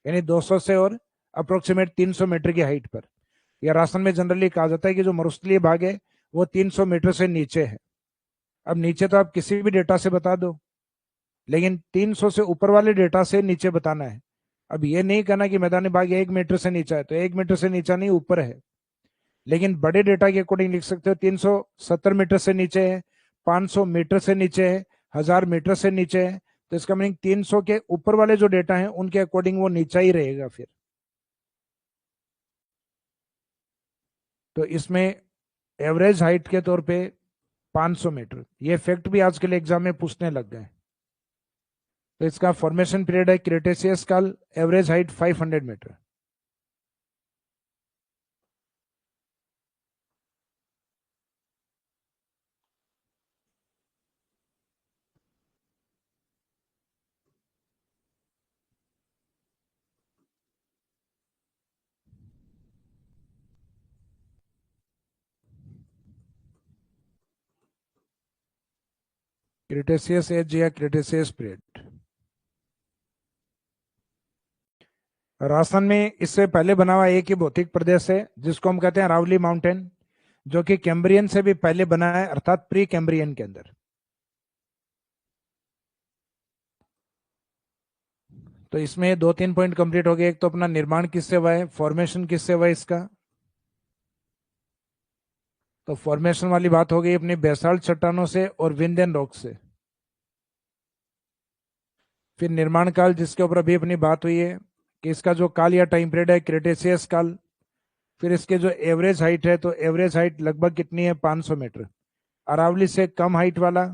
यानी 200 से और अप्रोक्सीमेट 300 मीटर की हाइट पर। या राजस्थान में जनरली कहा जाता है कि जो मरुस्थलीय भाग है वो 300 मीटर से नीचे है। अब नीचे तो आप किसी भी डेटा से बता दो, लेकिन 300 से ऊपर वाले डेटा से नीचे बताना है। अब ये नहीं कहना कि मैदानी भाग 1 मीटर से नीचा है, तो 1 मीटर से नीचा नहीं, ऊपर है। लेकिन बड़े डेटा के अकॉर्डिंग लिख सकते हो 370 मीटर से नीचे है, 500 मीटर से नीचे है, 1000 मीटर से नीचे है। तो इसका मीनिंग 300 के ऊपर वाले जो डेटा है उनके अकॉर्डिंग वो नीचा ही रहेगा फिर। तो इसमें एवरेज हाइट के तौर पे 500 मीटर, ये फैक्ट भी आज के लिए एग्जाम में पूछने लग गए। तो इसका फॉर्मेशन पीरियड है क्रिटेशियस काल, average height 500 metre. Cretaceous age या क्रिटेशियस पीरियड, राजस्थान में इससे पहले बना हुआ एक ही भौतिक प्रदेश है जिसको हम कहते हैं अरावली माउंटेन, जो कि कैम्ब्रियन से भी पहले बना है, अर्थात प्री कैम्ब्रियन के अंदर। तो इसमें 2-3 पॉइंट कंप्लीट हो गए। एक तो अपना निर्माण किससे हुआ है, फॉर्मेशन किससे हुआ है इसका, तो फॉर्मेशन वाली बात हो गई अपनी बेसाल्ट चट्टानों से और विंध्यन रॉक से। फिर निर्माण काल, जिसके ऊपर अभी अपनी बात हुई है कि इसका जो काल या टाइम पीरियड है क्रेटेशियस काल। फिर इसके जो एवरेज हाइट है, तो एवरेज हाइट लगभग कितनी है, 500 मीटर। अरावली से कम हाइट वाला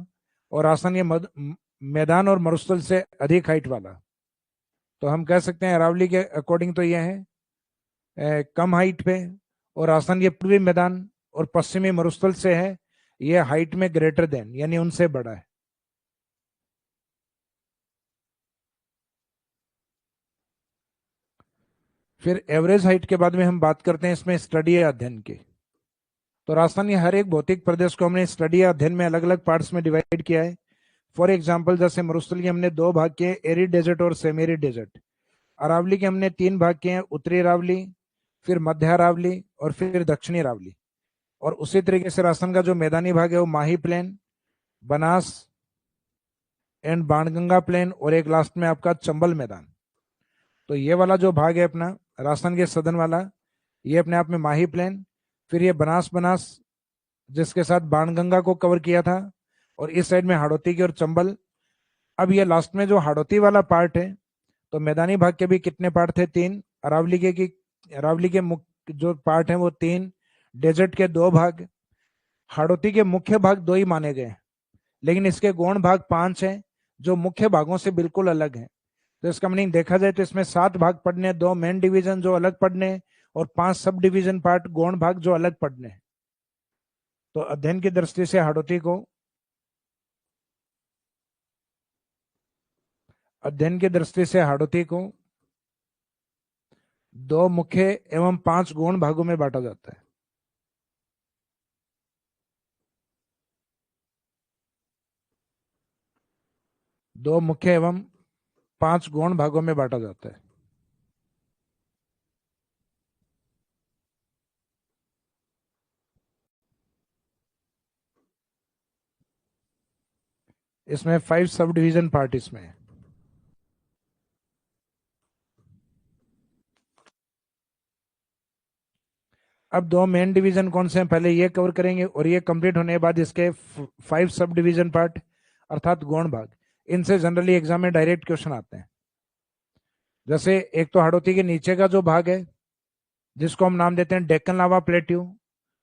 और आसानी मैदान और मरुस्थल से अधिक हाइट वाला। तो हम कह सकते हैं अरावली के अकॉर्डिंग तो यह है कम हाइट पे, और आसान ये पूर्वी मैदान और पश्चिमी मरुस्थल से है, ये हाइट में ग्रेटर देन यानी उनसे बड़ा है। फिर एवरेज हाइट के बाद में हम बात करते हैं इसमें स्टडी या अध्ययन की। तो राजस्थान के हर एक भौतिक प्रदेश को हमने स्टडी या अध्ययन में अलग अलग पार्ट्स में डिवाइड किया है। फॉर एग्जाम्पल, जैसे मरुस्थल की हमने दो भाग किए, एरिड डेजर्ट और सेमी एरिड डेजर्ट। अरावली के हमने तीन भाग किए हैं, उत्तरी अरावली, फिर मध्य अरावली और फिर दक्षिणी अरावली। और उसी तरीके से राजस्थान का जो मैदानी भाग है वो Mahi plain, Banas and Banganga plain, और एक लास्ट में आपका चंबल मैदान। तो ये वाला जो भाग है अपना राजस्थान के सदन वाला, ये अपने आप में माही प्लेन, फिर ये बनास बनास जिसके साथ बाणगंगा को कवर किया था, और इस साइड में हाड़ौती की और चंबल। अब ये लास्ट में जो हाड़ौती वाला पार्ट है, तो मैदानी भाग के भी कितने पार्ट थे, तीन। अरावली के की अरावली के मुख्य जो पार्ट है वो तीन, डेजर्ट के दो भाग, हाड़ौती के मुख्य भाग दो ही माने गए, लेकिन इसके गौण भाग पांच हैं जो मुख्य भागों से बिल्कुल अलग हैं। तो इसका मीनिंग देखा जाए तो इसमें सात भाग पढ़ने, दो मेन डिवीजन जो अलग पढ़ने, और पांच सब डिवीजन पार्ट गौण भाग जो अलग पढ़ने। तो अध्ययन की दृष्टि से हाड़ौती को अध्ययन की दृष्टि से हाड़ौती को दो मुख्य एवं पांच गौण भागों में बांटा जाता है। दो मुख्य एवं पांच गौण भागों में बांटा जाता है। इसमें फाइव सब डिवीजन पार्ट इसमें है। अब दो मेन डिवीजन कौन से हैं पहले ये कवर करेंगे, और ये कंप्लीट होने के बाद इसके फाइव सब डिवीजन पार्ट अर्थात गौण भाग। इनसे जनरली एग्जाम में डायरेक्ट क्वेश्चन आते हैं। जैसे एक तो हाड़ौती के नीचे का जो भाग है जिसको हम नाम देते हैं डेक्कन लावा प्लेट्यू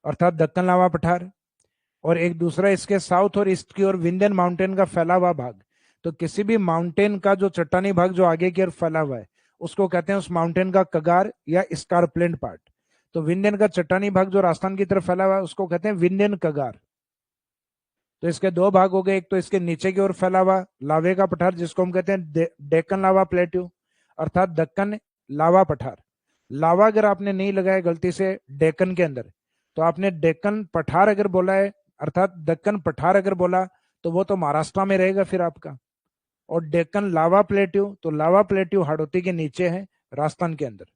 अर्थात दक्कन लावा पठार, और एक दूसरा इसके साउथ और ईस्ट की ओर विंध्यन माउंटेन का फैला हुआ भाग। तो किसी भी माउंटेन का जो चट्टानी भाग जो आगे की ओर फैला हुआ है उसको कहते हैं उस माउंटेन का कगार या स्कारप्लेंट पार्ट। तो विंध्यन का चट्टानी भाग जो राजस्थान की तरफ फैला हुआ है उसको कहते हैं विंध्यन कगार। तो इसके दो भाग हो गए, एक तो इसके नीचे की ओर फैला हुआ लावे का पठार जिसको हम कहते हैं डेक्कन लावा प्लेट्यू अर्थात दक्कन लावा पठार। लावा अगर आपने नहीं लगाया गलती से डेक्कन के अंदर, तो आपने डेक्कन पठार अगर बोला है अर्थात दक्कन पठार अगर बोला, तो वो तो महाराष्ट्र में रहेगा फिर आपका। और डेक्कन लावा प्लेट्यू, तो लावा प्लेट्यू हाड़ौती के नीचे है राजस्थान के अंदर।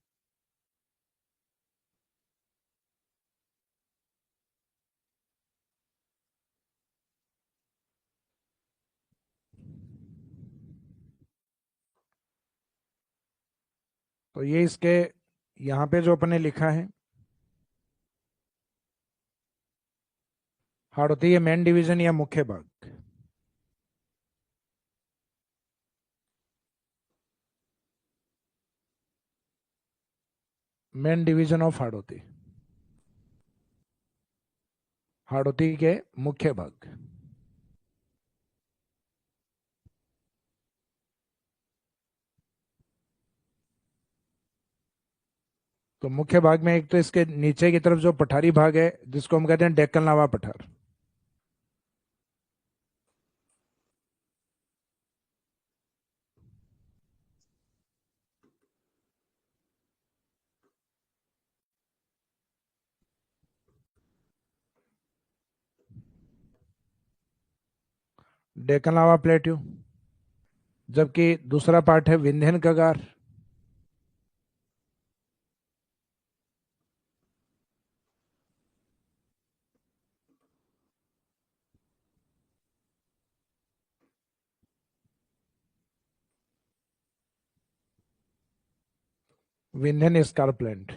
तो ये इसके यहाँ पे जो अपने लिखा है, हाड़ौती ये मेन डिवीजन या मुख्य भाग, main division of Hadoti, Hadoti के मुख्य भाग। तो मुख्य भाग में एक तो इसके नीचे की तरफ जो पठारी भाग है जिसको हम कहते हैं डेक्कन लावा पठार। डेक्कन लावा प्लेट्यू, जबकि दूसरा पार्ट है विंध्यन कगार। विंध्यन स्कारप्लेंट।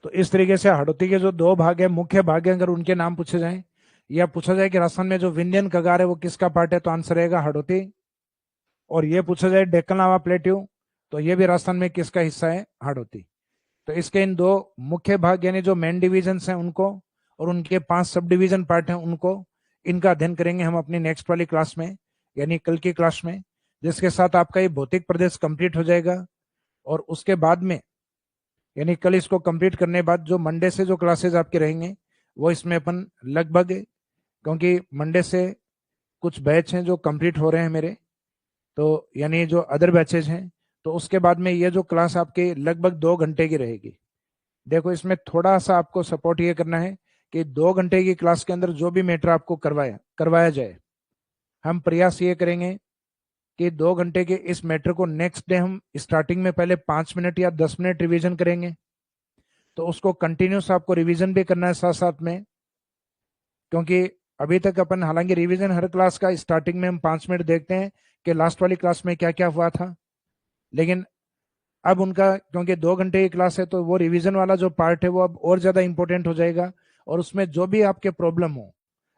तो इस तरीके से हाड़ौती के जो दो भाग है, मुख्य भाग है, अगर उनके नाम पूछे जाए या पूछा जाए कि राजस्थान में जो विंध्यन कगार है वो किसका पार्ट है, तो आंसर रहेगा हाड़ौती। और ये पूछा जाए डेक्कन लावा प्लेट्यू, तो ये भी राजस्थान में किसका हिस्सा है, हाड़ौती। तो इसके इन दो मुख्य भाग यानी जो मेन डिविजन हैं उनको, और उनके 5 सब डिवीजन पार्ट हैं उनको, इनका अध्ययन करेंगे हम अपनी नेक्स्ट वाली क्लास में, यानी कल की क्लास में, जिसके साथ आपका ये भौतिक प्रदेश कंप्लीट हो जाएगा। और उसके बाद में यानी कल इसको कंप्लीट करने के बाद जो मंडे से जो क्लासेज आपके रहेंगे वो इसमें अपन लगभग, क्योंकि मंडे से कुछ बैच हैं जो कंप्लीट हो रहे हैं मेरे, तो यानी जो अदर बैचेज हैं, तो उसके बाद में ये जो क्लास आपके लगभग 2 घंटे की रहेगी। देखो इसमें थोड़ा सा आपको सपोर्ट ये करना है कि 2 घंटे की क्लास के अंदर जो भी मैटर आपको करवाया करवाया जाए, हम प्रयास ये करेंगे कि 2 घंटे के इस मैटर को नेक्स्ट डे हम स्टार्टिंग में पहले 5 मिनट या 10 मिनट रिवीजन करेंगे। तो उसको कंटिन्यूस आपको रिवीजन भी करना है साथ साथ में, क्योंकि अभी तक अपन हालांकि रिवीजन हर क्लास का स्टार्टिंग में हम 5 मिनट देखते हैं कि लास्ट वाली क्लास में क्या क्या हुआ था, लेकिन अब उनका क्योंकि 2 घंटे की क्लास है तो वो रिवीजन वाला जो पार्ट है वो अब और ज्यादा इंपॉर्टेंट हो जाएगा। और उसमें जो भी आपके प्रॉब्लम हो,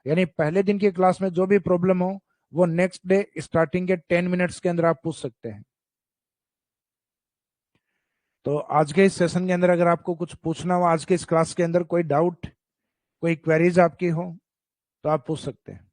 यानी पहले दिन की क्लास में जो भी प्रॉब्लम हो, वो नेक्स्ट डे स्टार्टिंग के 10 मिनट्स के अंदर आप पूछ सकते हैं। तो आज के इस सेशन के अंदर अगर आपको कुछ पूछना हो, आज के इस क्लास के अंदर कोई डाउट, कोई क्वेरीज आपकी हो, तो आप पूछ सकते हैं।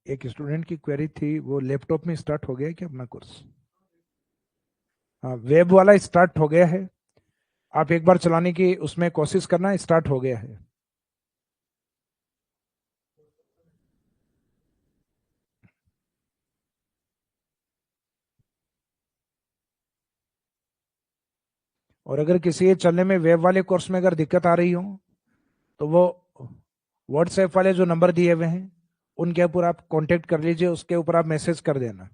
एक स्टूडेंट की क्वेरी थी, वो लैपटॉप में स्टार्ट हो गया है क्या अपना कोर्स? हाँ, वेब वाला स्टार्ट हो गया है। आप एक बार चलाने की उसमें कोशिश करना, स्टार्ट हो गया है। और अगर किसी के चलने में वेब वाले कोर्स में अगर दिक्कत आ रही हो, तो वो व्हाट्सएप वाले जो नंबर दिए हुए हैं उनके ऊपर आप कांटेक्ट कर लीजिए, उसके ऊपर आप मैसेज कर देना।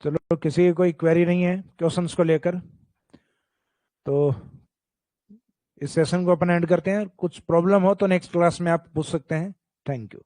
चलो, किसी की कोई क्वेरी नहीं है क्वेश्चंस को लेकर, तो इस सेशन को अपन एंड करते हैं। कुछ प्रॉब्लम हो तो नेक्स्ट क्लास में आप पूछ सकते हैं। Thank you.